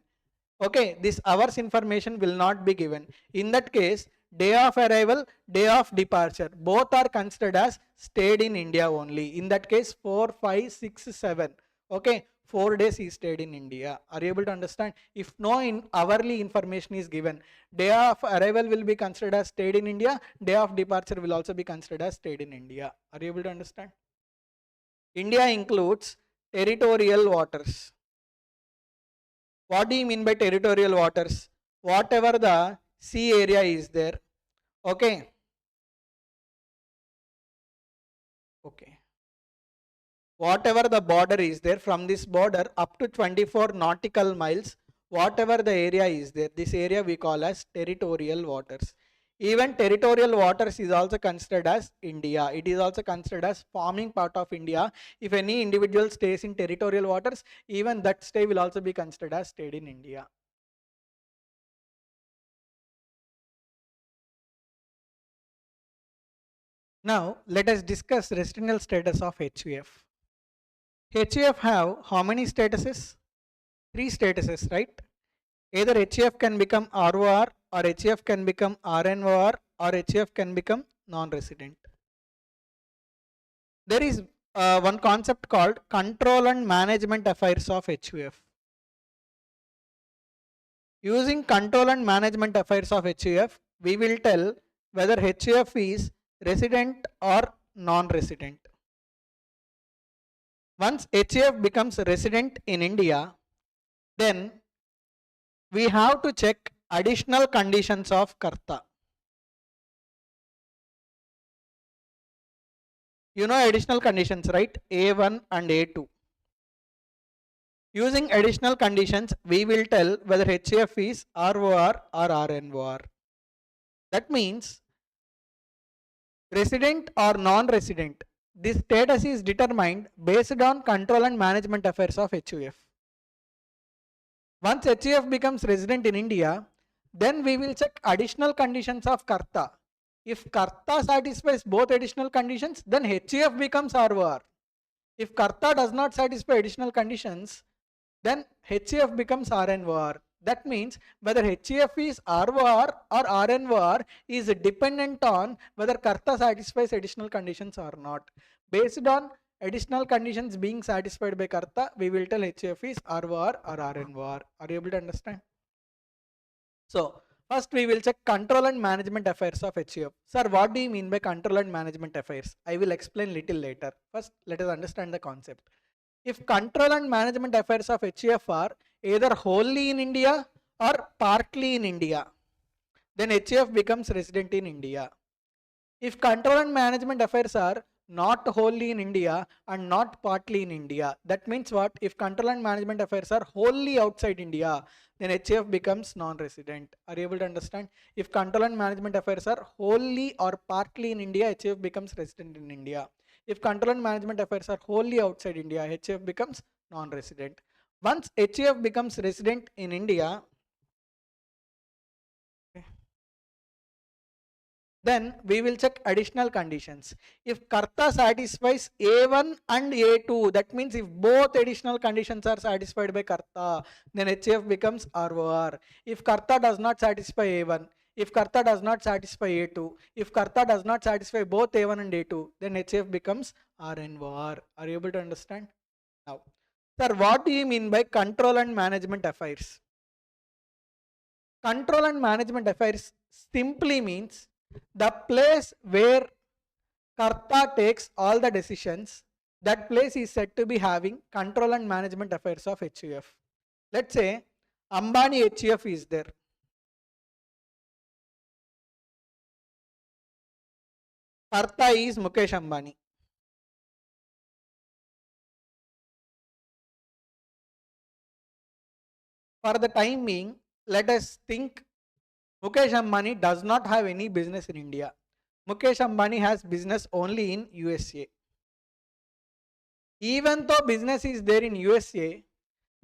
Okay, this hours information will not be given. In that case, day of arrival, day of departure, both are considered as stayed in India only. In that case, 4, 5, 6, 7. Okay, 4 days he stayed in India. Are you able to understand? If no hourly information is given, day of arrival will be considered as stayed in India, day of departure will also be considered as stayed in India. Are you able to understand? India includes territorial waters. What do you mean by territorial waters? Whatever the sea area is there. Okay. Okay. Whatever the border is there, from this border up to 24 nautical miles, whatever the area is there, this area we call as territorial waters. Even territorial waters is also considered as India. It is also considered as forming part of India. If any individual stays in territorial waters, even that stay will also be considered as stayed in India. Now let us discuss residual status of HUF. HUF have how many statuses? 3 statuses, right? Either HUF can become ROR, or HUF can become RNOR, or HUF can become non-resident. There is one concept called control and management affairs of HUF. Using control and management affairs of HUF, we will tell whether HUF is resident or non-resident. Once HUF becomes resident in India, then we have to check additional conditions of Karta. You know additional conditions, right? A1 and A2. Using additional conditions, we will tell whether HUF is ROR or RNOR. That means resident or non-resident. This status is determined based on control and management affairs of HUF. Once HUF becomes resident in India, then we will check additional conditions of Karta. If Karta satisfies both additional conditions, then HUF becomes ROR. If Karta does not satisfy additional conditions, then HUF becomes RNOR. That means whether HUF is ROR or RNOR is dependent on whether Karta satisfies additional conditions or not. Based on additional conditions being satisfied by Karta, we will tell HUF is ROR or RNOR. Are you able to understand? So first we will check control and management affairs of HUF. Sir, what do you mean by control and management affairs? I will explain little later. First, let us understand the concept. If control and management affairs of HUF are either wholly in India or partly in India, then HUF becomes resident in India. If control and management affairs are not wholly in India and not partly in India, that means what? If control and management affairs are wholly outside India, then HUF becomes non-resident. Are you able to understand? If control and management affairs are wholly or partly in India, HUF becomes resident in India. If control and management affairs are wholly outside India, HUF becomes non-resident. Once HUF becomes resident in India, then we will check additional conditions. If Karta satisfies A1 and A2, that means if both additional conditions are satisfied by Karta, then HUF becomes ROR. If Karta does not satisfy A1, if Karta does not satisfy A2, if Karta does not satisfy both A1 and A2, then HUF becomes RNOR. Are you able to understand? Now, sir, what do you mean by control and management affairs? Control and management affairs simply means the place where Karta takes all the decisions, that place is said to be having control and management affairs of HUF. Let's say Ambani HUF is there. Karta is Mukesh Ambani. For the time being, let us think Mukesh Ambani does not have any business in India. Mukesh Ambani has business only in USA. Even though business is there in USA,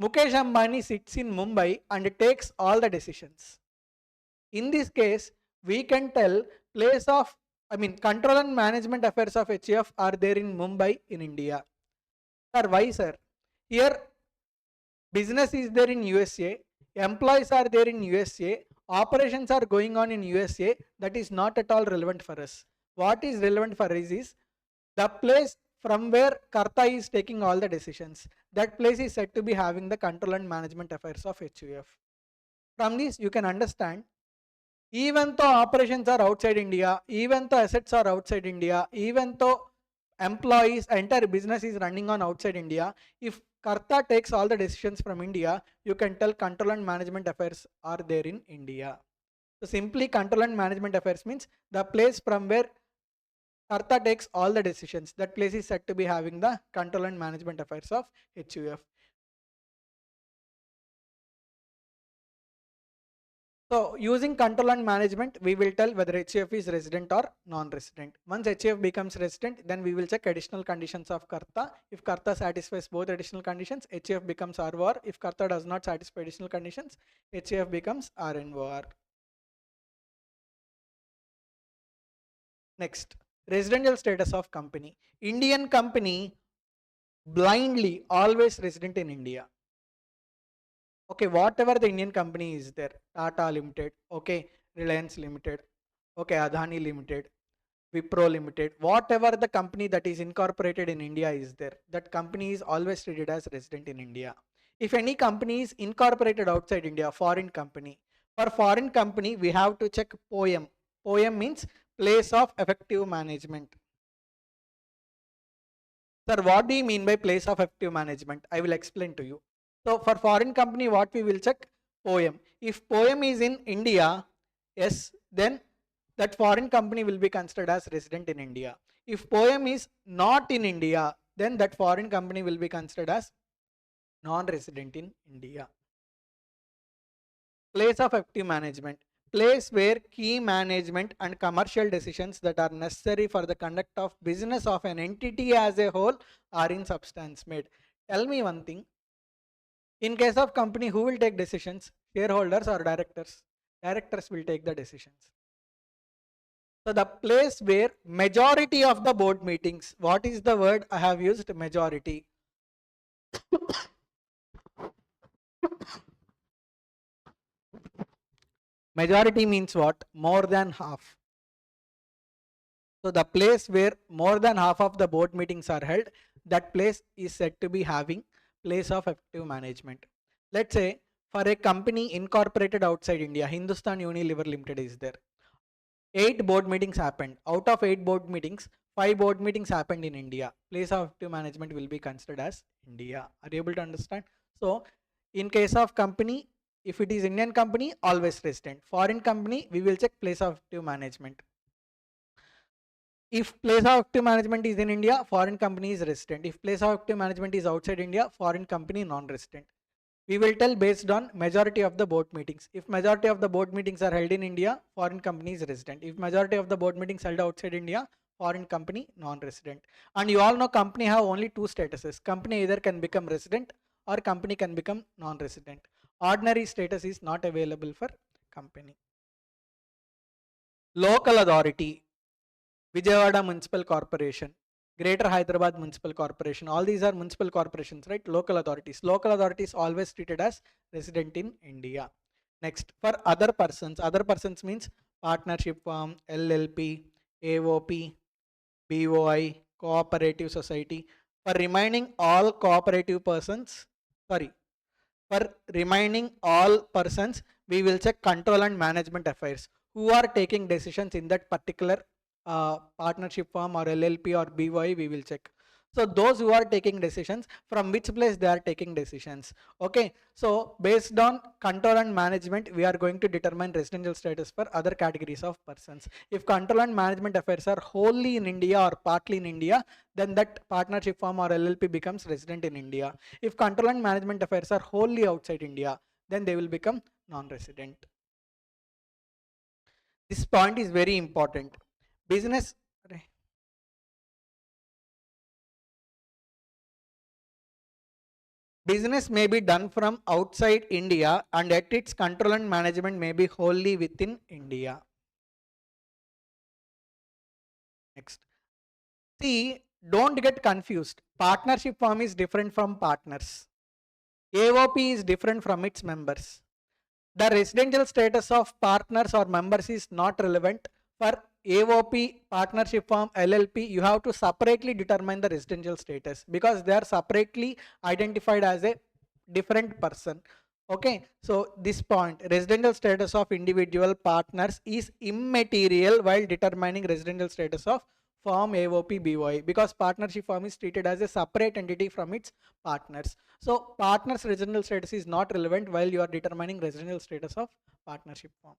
Mukesh Ambani sits in Mumbai and takes all the decisions. In this case, we can tell control and management affairs of HUF are there in Mumbai in India. Sir, why sir? Here business is there in USA, employees are there in USA, operations are going on in USA. That is not at all relevant for us. What is relevant for us is the place from where Karta is taking all the decisions. That place is said to be having the control and management affairs of HUF. From this, you can understand, even though operations are outside India, even though assets are outside India, even though employees, entire business is running on outside India, if Karta takes all the decisions from India, you can tell control and management affairs are there in India. So simply control and management affairs means the place from where Karta takes all the decisions. That place is said to be having the control and management affairs of HUF. So using control and management, we will tell whether HUF is resident or non-resident. Once HUF becomes resident, then we will check additional conditions of Karta. If Karta satisfies both additional conditions, HUF becomes ROR. If Karta does not satisfy additional conditions, HUF becomes RNOR. Next, residential status of company. Indian company blindly always resident in India. Okay, whatever the Indian company is there, Tata Limited, okay, Reliance Limited, okay, Adani Limited, Wipro Limited, whatever the company that is incorporated in India is there, that company is always treated as resident in India. If any company is incorporated outside India, foreign company, for foreign company we have to check POEM. POEM means place of effective management. Sir, what do you mean by place of effective management? I will explain to you. So for foreign company, what we will check? POEM. If POEM is in India, yes, then that foreign company will be considered as resident in India. If POEM is not in India, then that foreign company will be considered as non-resident in India. Place of effective management. Place where key management and commercial decisions that are necessary for the conduct of business of an entity as a whole are in substance made. Tell me one thing. In case of company, who will take decisions? Shareholders or directors? Directors will take the decisions. So the place where majority of the board meetings, what is the word I have used? Majority. Majority means what? More than half. So the place where more than half of the board meetings are held, that place is said to be having place of effective management. Let's say for a company incorporated outside India, Hindustan Unilever Limited is there. 8 board meetings happened. Out of 8 board meetings, 5 board meetings happened in India. Place of effective management will be considered as India. Are you able to understand? So in case of company, if it is Indian company, always resident. Foreign company, we will check place of effective management. If place of active management is in India, foreign company is resident. If place of active management is outside India, foreign company non-resident. We will tell based on majority of the board meetings. If majority of the board meetings are held in India, foreign company is resident. If majority of the board meetings held outside India, foreign company non-resident. And you all know company have only 2 statuses. Company either can become resident or company can become non-resident. Ordinary status is not available for company. Local authority. Vijayawada Municipal Corporation, Greater Hyderabad Municipal Corporation, all these are municipal corporations, right? Local authorities. Local authorities always treated as resident in India. Next, for other persons means partnership firm, LLP, AOP, BOI, cooperative society. For remaining all cooperative persons, sorry, for remaining all persons, we will check control and management affairs. Who are taking decisions in that particular partnership firm or LLP or BY, we will check. So those who are taking decisions, from which place they are taking decisions. Okay, so based on control and management, we are going to determine residential status for other categories of persons. If control and management affairs are wholly in India or partly in India, then that partnership firm or LLP becomes resident in India. If control and management affairs are wholly outside India, then they will become non-resident. This point is very important. Business Business may be done from outside India and yet its control and management may be wholly within India. Next. See, don't get confused. Partnership form is different from partners. AOP is different from its members. The residential status of partners or members is not relevant. For AOP, partnership form, LLP, you have to separately determine the residential status because they are separately identified as a different person. Okay, so this point, residential status of individual partners is immaterial while determining residential status of firm AOP BOI because partnership firm is treated as a separate entity from its partners. So partners residential status is not relevant while you are determining residential status of partnership firm.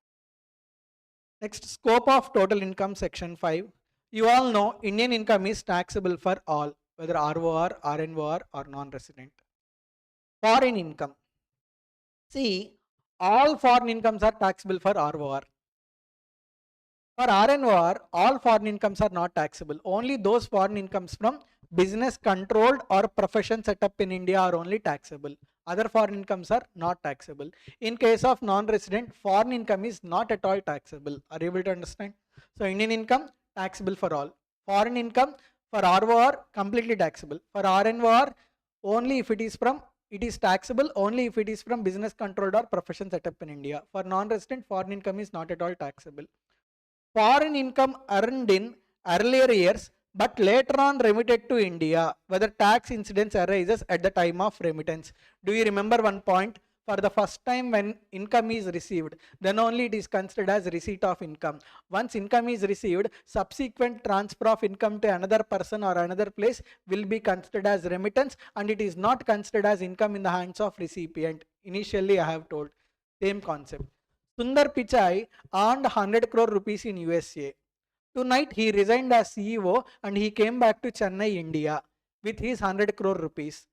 Next, scope of total income, section 5. You all know Indian income is taxable for all, whether ROR, RNOR or non-resident. Foreign income. See, all foreign incomes are taxable for ROR. For RNOR, all foreign incomes are not taxable. Only those foreign incomes from business controlled or profession set up in India are only taxable. Other foreign incomes are not taxable. In case of non-resident, foreign income is not at all taxable. Are you able to understand? So Indian income taxable for all. Foreign income for ROR completely taxable. For RNOR, only if it is from taxable only if it is from business controlled or profession set up in India. For non-resident, foreign income is not at all taxable. Foreign income earned in earlier years but later on remitted to India, whether tax incidence arises at the time of remittance. Do you remember one point? For the first time when income is received, then only it is considered as receipt of income. Once income is received, subsequent transfer of income to another person or another place will be considered as remittance and it is not considered as income in the hands of recipient. Initially I have told, same concept. Sundar Pichai earned 100 crore rupees in USA. Tonight he resigned as CEO and he came back to Chennai, India with his 100 crore rupees.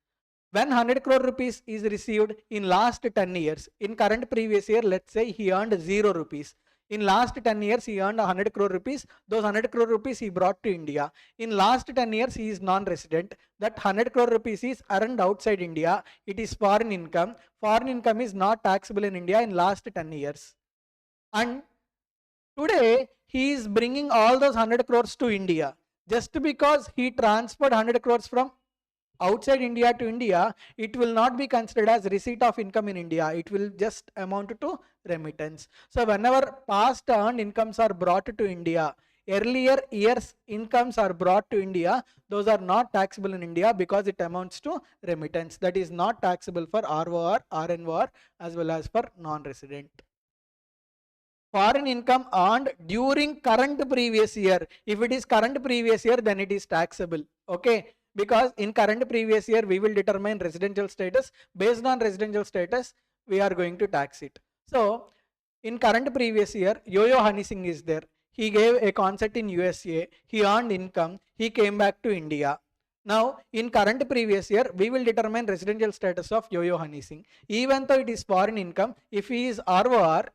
When 100 crore rupees is received in last 10 years, in current previous year, let's say he earned 0 rupees. In last 10 years, he earned 100 crore rupees. Those 100 crore rupees he brought to India. In last 10 years, he is non-resident. That 100 crore rupees is earned outside India. It is foreign income. Foreign income is not taxable in India in last 10 years. And today, he is bringing all those 100 crores to India. Just because he transferred 100 crores from outside India to India, it will not be considered as receipt of income in India. It will just amount to remittance. So whenever past earned incomes are brought to India, earlier years incomes are brought to India, those are not taxable in India because it amounts to remittance. That is not taxable for ROR, RNOR as well as for non-resident. Foreign income earned during current previous year. If it is current previous year, then it is taxable. Okay, because in current previous year we will determine residential status. Based on residential status, we are going to tax it. So in current previous year, Yo-Yo Honey Singh is there. He gave a concert in USA. He earned income. He came back to India. Now, in current previous year, we will determine residential status of Yo-Yo Honey Singh. Even though it is foreign income, if he is ROR,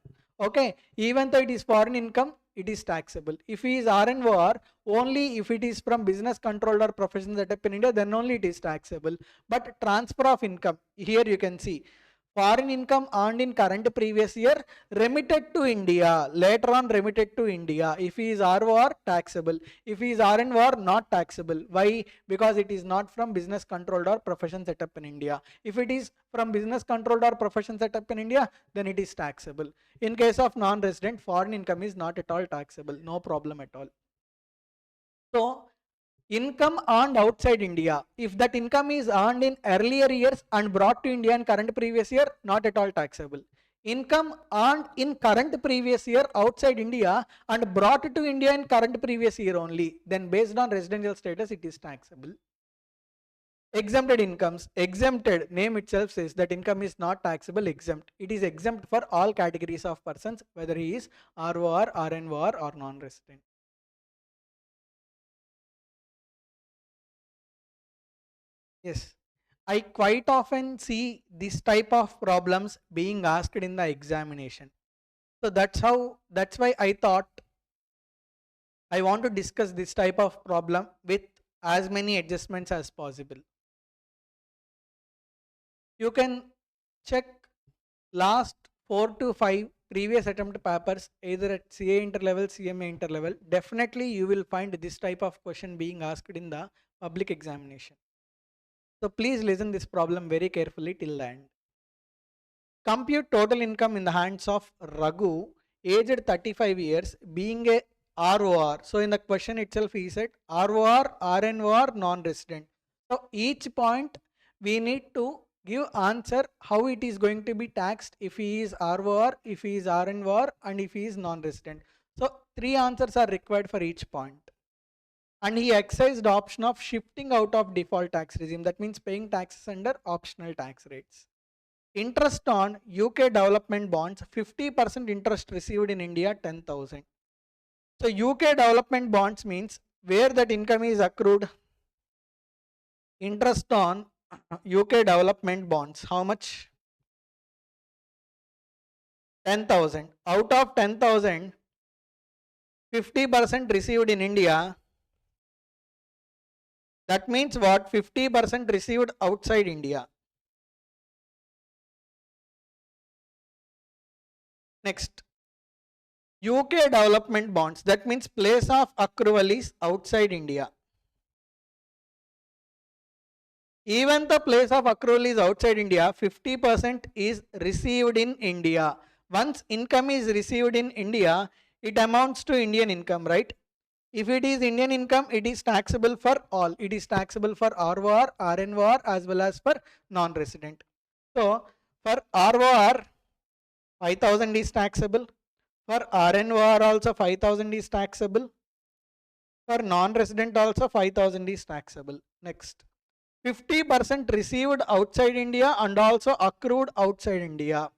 okay, even though it is foreign income, it is taxable. If he is RNOR, only if it is from business controlled or profession set up in India, then only it is taxable. But transfer of income, here you can see, foreign income earned in current previous year remitted to India, later on remitted to India. If he is ROR, taxable. If he is RNOR, not taxable. Why? Because it is not from business controlled or profession set up in India. If it is from business controlled or profession set up in India, then it is taxable. In case of non-resident, foreign income is not at all taxable. No problem at all. So income earned outside India, if that income is earned in earlier years and brought to India in current previous year, not at all taxable. Income earned in current previous year outside India and brought to India in current previous year only, then based on residential status, it is taxable. Exempted incomes, exempted, name itself says that income is not taxable, exempt. It is exempt for all categories of persons, whether he is ROR, RNOR or non-resident. Yes, I quite often see this type of problems being asked in the examination. So that's why I thought I want to discuss this type of problem with as many adjustments as possible. You can check last 4 to 5 previous attempt papers either at CA interlevel, CMA interlevel. Definitely you will find this type of question being asked in the public examination. So please listen this problem very carefully till the end. Compute total income in the hands of Raghu, aged 35 years, being a ROR. So in the question itself he said ROR, RNOR, non-resident. So each point we need to give answer how it is going to be taxed if he is ROR, if he is RNOR, and if he is non-resident. So 3 answers are required for each point. And he exercised the option of shifting out of default tax regime. That means paying taxes under optional tax rates. Interest on UK development bonds, 50% interest received in India, 10,000. So UK development bonds means where that income is accrued. Interest on UK development bonds, how much? 10,000. Out of 10,000, 50% received in India. That means what? 50% received outside India. Next, UK development bonds, that means place of accrual is outside India. Even the place of accrual is outside India, 50% is received in India. Once income is received in India, it amounts to Indian income, right? If it is Indian income, it is taxable for all. It is taxable for ROR, RNOR as well as for non-resident. So for ROR, 5,000 is taxable. For RNOR also 5,000 is taxable. For non-resident also 5,000 is taxable. Next, 50% received outside India and also accrued outside India.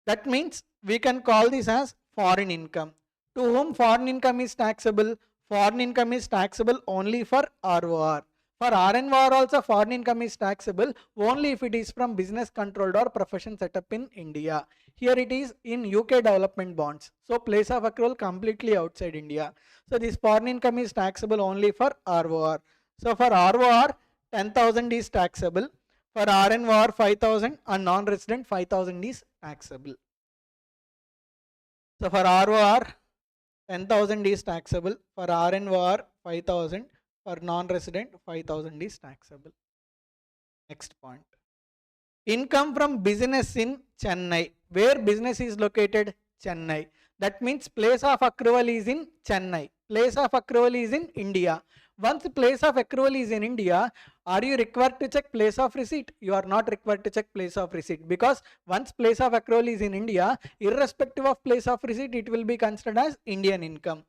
That means we can call this as foreign income. To whom foreign income is taxable? Foreign income is taxable only for ROR. For RNOR also foreign income is taxable only if it is from business controlled or profession set up in India. Here it is in UK development bonds. So place of accrual completely outside India. So this foreign income is taxable only for ROR. So for ROR 10,000 is taxable. For RNOR 5,000 and non-resident 5,000 is taxable. So for ROR 10,000 is taxable. For RNOR 5,000. For non-resident 5,000 is taxable. Next point. Income from business in Chennai. Where business is located? Chennai. That means place of accrual is in Chennai. Place of accrual is in India. Once place of accrual is in India, are you required to check place of receipt? You are not required to check place of receipt, because once place of accrual is in India, irrespective of place of receipt, it will be considered as Indian income.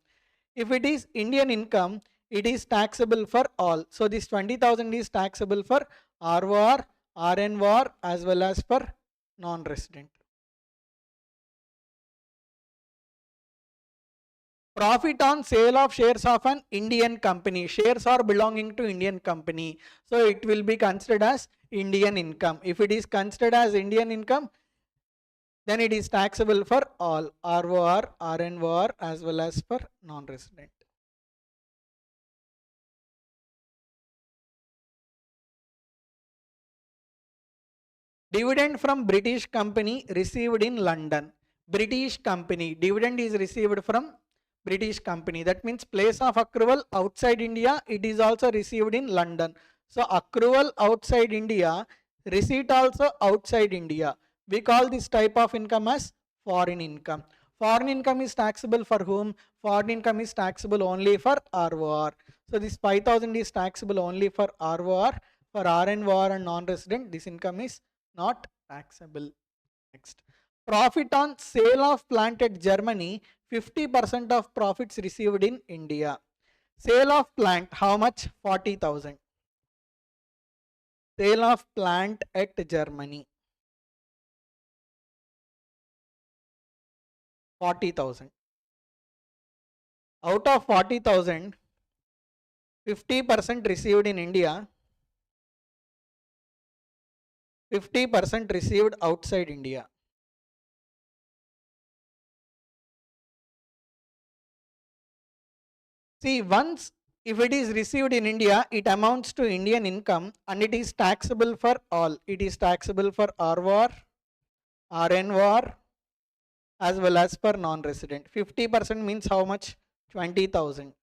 If it is Indian income, it is taxable for all. So this 20,000 is taxable for ROR, RNOR as well as for non-resident. Profit on sale of shares of an Indian company. Shares are belonging to Indian company. So it will be considered as Indian income. If it is considered as Indian income, then it is taxable for all ROR, RNOR as well as for non-resident. Dividend from British company received in London. British company, dividend is received from British company. That means place of accrual outside India, it is also received in London. So accrual outside India, receipt also outside India. We call this type of income as foreign income. Foreign income is taxable for whom? Foreign income is taxable only for ROR. So this 5,000 is taxable only for ROR. For RNOR and non-resident, this income is not taxable. Next, profit on sale of plant at Germany, 50% of profits received in India. Sale of plant, how much? 40,000. Sale of plant at Germany, 40,000. Out of 40,000, 50% received in India, 50% received outside India. See, once If it is received in India, it amounts to Indian income and it is taxable for all. It is taxable for ROR, RNOR as well as for non-resident. 50% means how much? 20,000.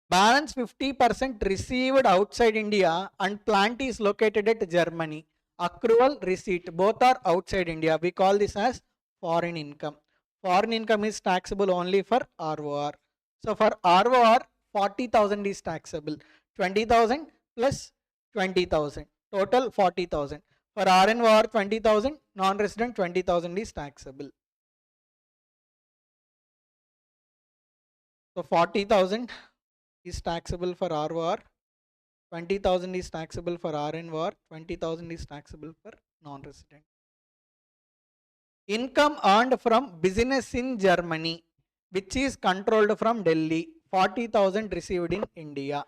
Balance 50% received outside India and plant is located at Germany. Accrual receipt, both are outside India. We call this as foreign income. Foreign income is taxable only for ROR. So for ROR, 40,000 is taxable. 20,000 plus 20,000. Total 40,000. For RNOR 20,000, non-resident 20,000 is taxable. So 40,000 is taxable for ROR, 20,000 is taxable for RNOR, 20,000 is taxable for non-resident. Income earned from business in Germany, which is controlled from Delhi, 40,000 received in India.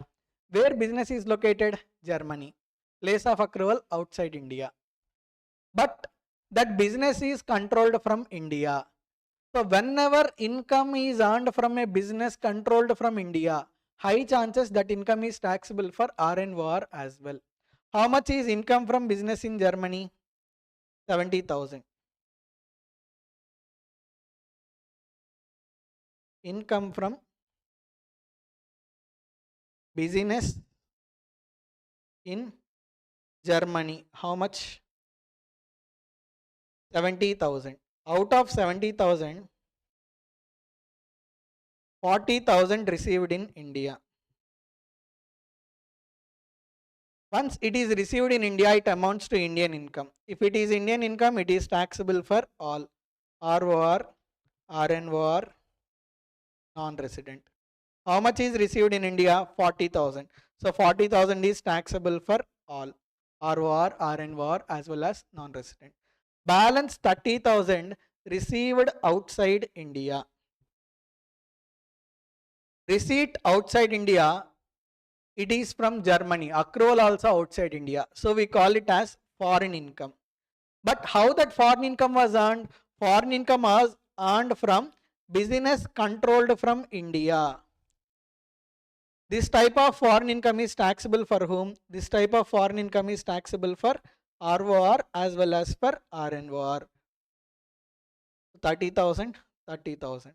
Where business is located? Germany. Place of accrual outside India. But that business is controlled from India. So whenever income is earned from a business controlled from India, high chances that income is taxable for RNOR as well. How much is income from business in Germany? 70,000. Income from business in Germany. How much? 70,000. Out of 70,000, 40,000 received in India. Once it is received in India, it amounts to Indian income. If it is Indian income, it is taxable for all. ROR, RNOR, non-resident. How much is received in India? 40,000. So 40,000 is taxable for all. ROR, RNOR as well as non-resident. Balance 30,000 received outside India. Receipt outside India, it is from Germany. Accrual also outside India. So we call it as foreign income. But how that foreign income was earned? Foreign income was earned from business controlled from India. This type of foreign income is taxable for whom? This type of foreign income is taxable for ROR as well as for RNOR. 30,000, 30,000.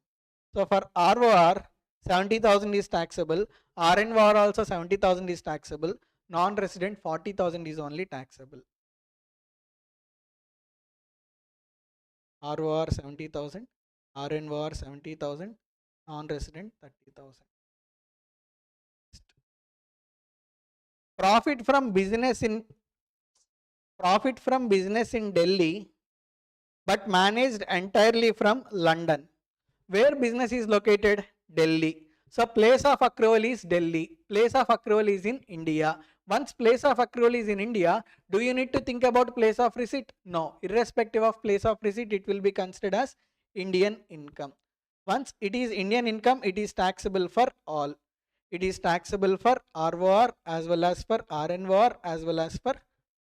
So for ROR, 70,000 is taxable. RNOR also 70,000 is taxable. Non-resident 40,000 is only taxable. ROR 70,000, RNOR 70,000, non-resident 30,000. Profit from business in Delhi, but managed entirely from London. Where business is located? Delhi. So place of accrual is Delhi. Place of accrual is in India. Once place of accrual is in India, do you need to think about place of receipt? No. Irrespective of place of receipt, it will be considered as Indian income. Once it is Indian income, it is taxable for all. It is taxable for ROR as well as for RNOR as well as for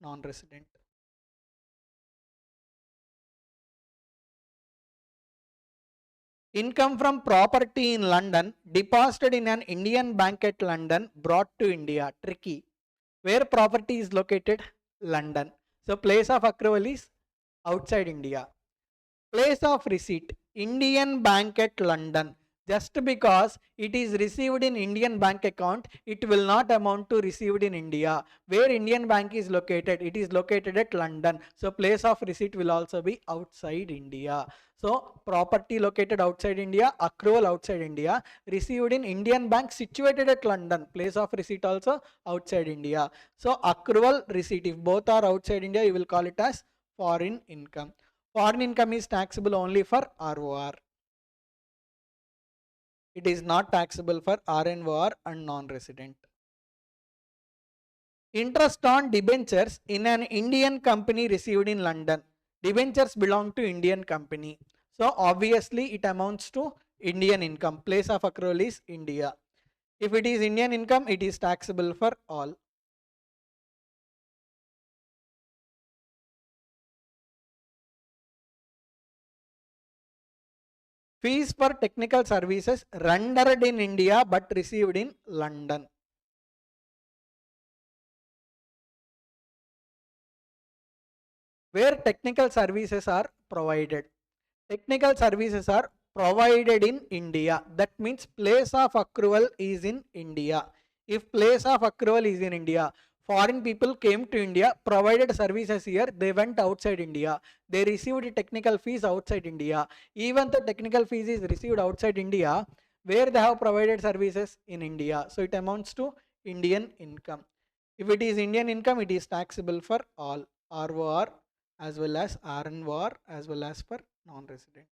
non-resident. Income from property in London deposited in an Indian bank at London brought to India. Tricky. Where property is located? London. So place of accrual is outside India. Place of receipt, Indian bank at London. Just because it is received in Indian bank account, it will not amount to received in India. Where Indian bank is located? It is located at London. So place of receipt will also be outside India. So property located outside India, accrual outside India, received in Indian bank situated at London. Place of receipt also outside India. So accrual receipt, if both are outside India, you will call it as foreign income. Foreign income is taxable only for ROR. It is not taxable for RNOR and non-resident. Interest on debentures in an Indian company received in London. Debentures belong to Indian company. So obviously it amounts to Indian income. Place of accrual is India. If it is Indian income, it is taxable for all. Fees for technical services rendered in India but received in London. Where technical services are provided. Technical services are provided in India. That means place of accrual is in India. If place of accrual is in India, foreign people came to India, provided services here, they went outside India. They received technical fees outside India. Even the technical fees is received outside India, where they have provided services in India. So it amounts to Indian income. If it is Indian income, it is taxable for all ROR as well as RNOR as well as for non-resident.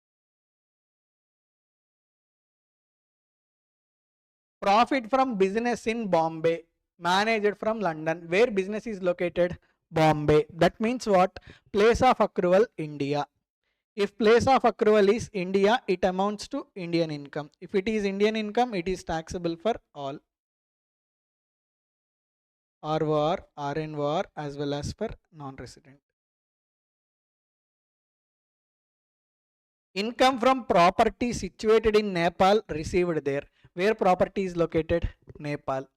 Profit from business in Bombay, managed from London. Where business is located? Bombay. That means what? Place of accrual India. If place of accrual is India, it amounts to Indian income. If it is Indian income, it is taxable for all ROR, RNOR as well as for non-resident. Income from property situated in Nepal received there. Where property is located? Nepal.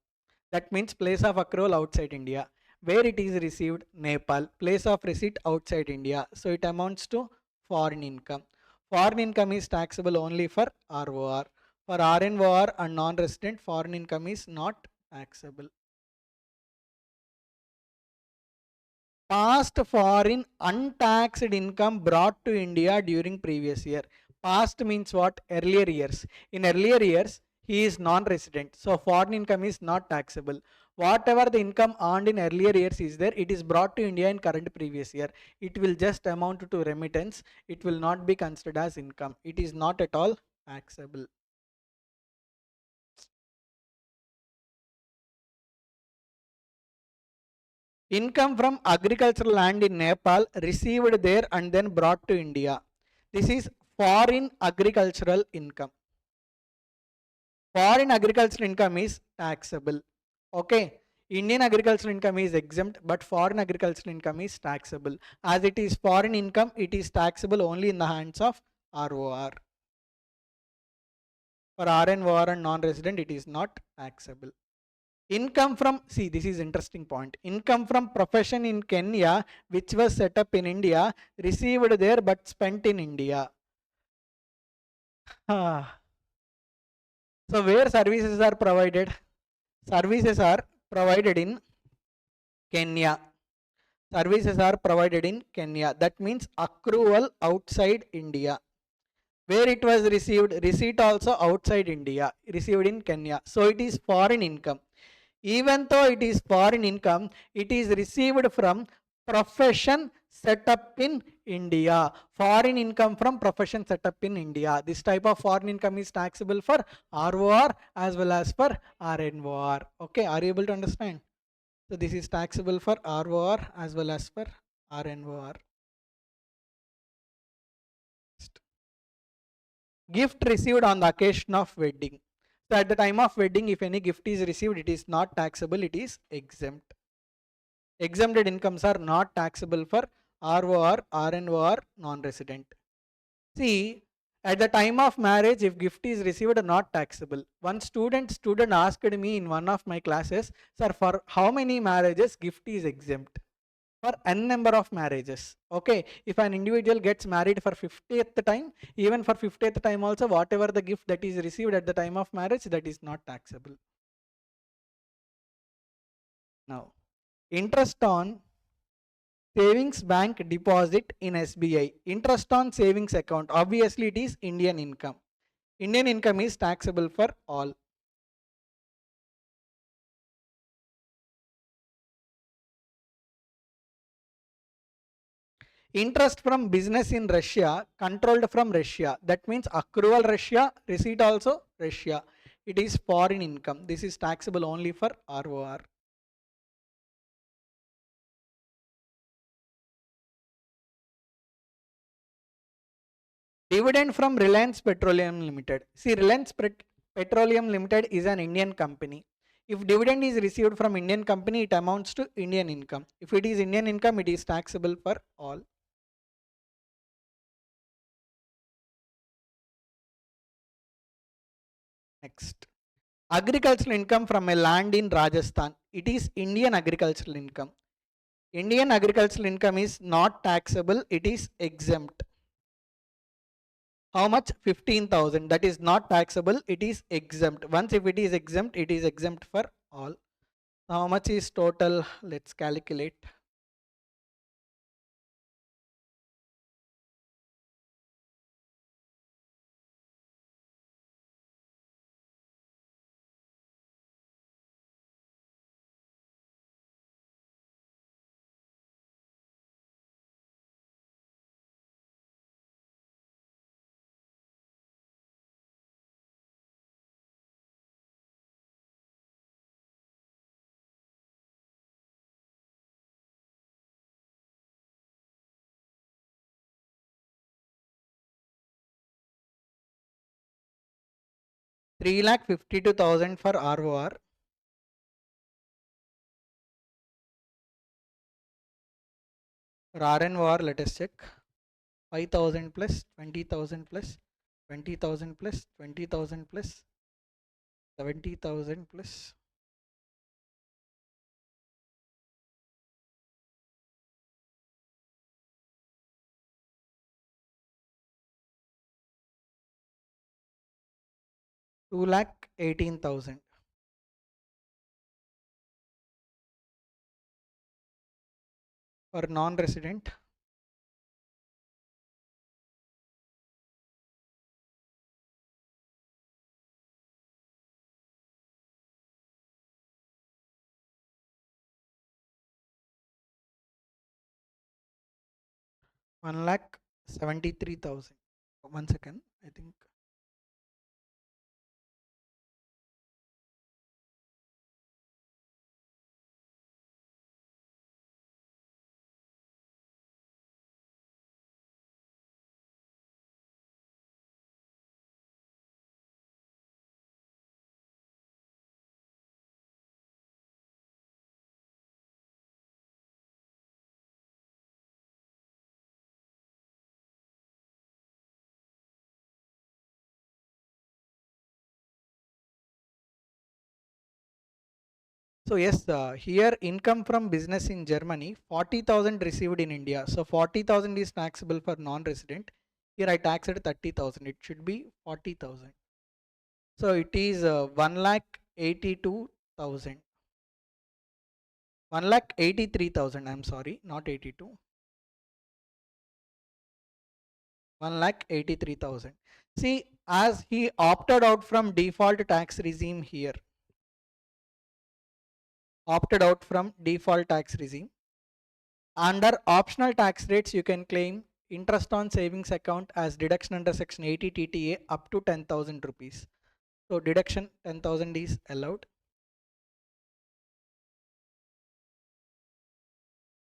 That means place of accrual outside India. Where it is received? Nepal. Place of receipt outside India. So it amounts to foreign income. Foreign income is taxable only for ROR. For RNOR and non-resident, foreign income is not taxable. Past foreign untaxed income brought to India during previous year. Past means what? Earlier years. In earlier years, he is non-resident. So foreign income is not taxable. Whatever the income earned in earlier years is there, it is brought to India in current previous year. It will just amount to remittance. It will not be considered as income. It is not at all taxable. Income from agricultural land in Nepal received there and then brought to India. This is foreign agricultural income. Foreign agricultural income is taxable. Okay. Indian agricultural income is exempt, but foreign agricultural income is taxable. As it is foreign income, it is taxable only in the hands of ROR. For RNOR and non-resident, it is not taxable. Income from, see, this is interesting point. Income from profession in Kenya, which was set up in India, received there but spent in India. So where services are provided? Services are provided in Kenya. Services are provided in Kenya. That means accrual outside India. Where it was received, receipt also outside India, received in Kenya. So it is foreign income. Even though it is foreign income, it is received from profession set up in India. Foreign income from profession set up in India. This type of foreign income is taxable for ROR as well as for RNOR. Okay, are you able to understand? So this is taxable for ROR as well as for RNOR. Gift received on the occasion of wedding. So at the time of wedding, if any gift is received, it is not taxable, it is exempt. Exempted incomes are not taxable for ROR, RNOR, non-resident. See, at the time of marriage, if gift is received, not taxable. One student asked me in one of my classes, sir, for how many marriages gift is exempt? For n number of marriages. Okay, if an individual gets married for 50th time, even for 50th time also, whatever the gift that is received at the time of marriage, that is not taxable. Now, interest on savings bank deposit in SBI. Interest on savings account. Obviously, it is Indian income. Indian income is taxable for all. Interest from business in Russia, controlled from Russia. That means accrual Russia, receipt also Russia. It is foreign income. This is taxable only for ROR. Dividend from Reliance Petroleum Limited. See, Reliance Petroleum Limited is an Indian company. If dividend is received from Indian company, it amounts to Indian income. If it is Indian income, it is taxable for all. Next, agricultural income from a land in Rajasthan. It is Indian agricultural income. Indian agricultural income is not taxable, it is exempt. How much? 15,000. That is not taxable, it is exempt. Once if it is exempt for all. How much is total? Let's calculate. Three lakh 52,000 for ROR. For RNOR, let us check. 5,000 plus 20,000 plus 20,000 plus 20,000 plus 70,000 plus 2,18,000. For non-resident, 1,73,000. 1 second, I think. So yes, here income from business in Germany, 40,000 received in India. So 40,000 is taxable for non-resident. Here I taxed 30,000. It should be 40,000. So it is 1,82,000. 1,83,000. I'm sorry, not 82. 1,83,000. See, as he opted out from default tax regime here, opted out from default tax regime. Under optional tax rates, you can claim interest on savings account as deduction under section 80 TTA up to 10,000 rupees. So deduction 10,000 is allowed.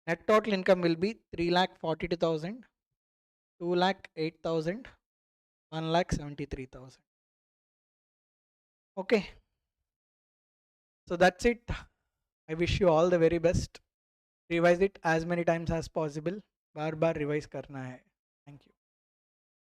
Net total income will be 3,42,000, 2,08,000, 1,73,000. Okay. So that's it. I wish you all the very best. Revise it as many times as possible. Bar bar revise करना है.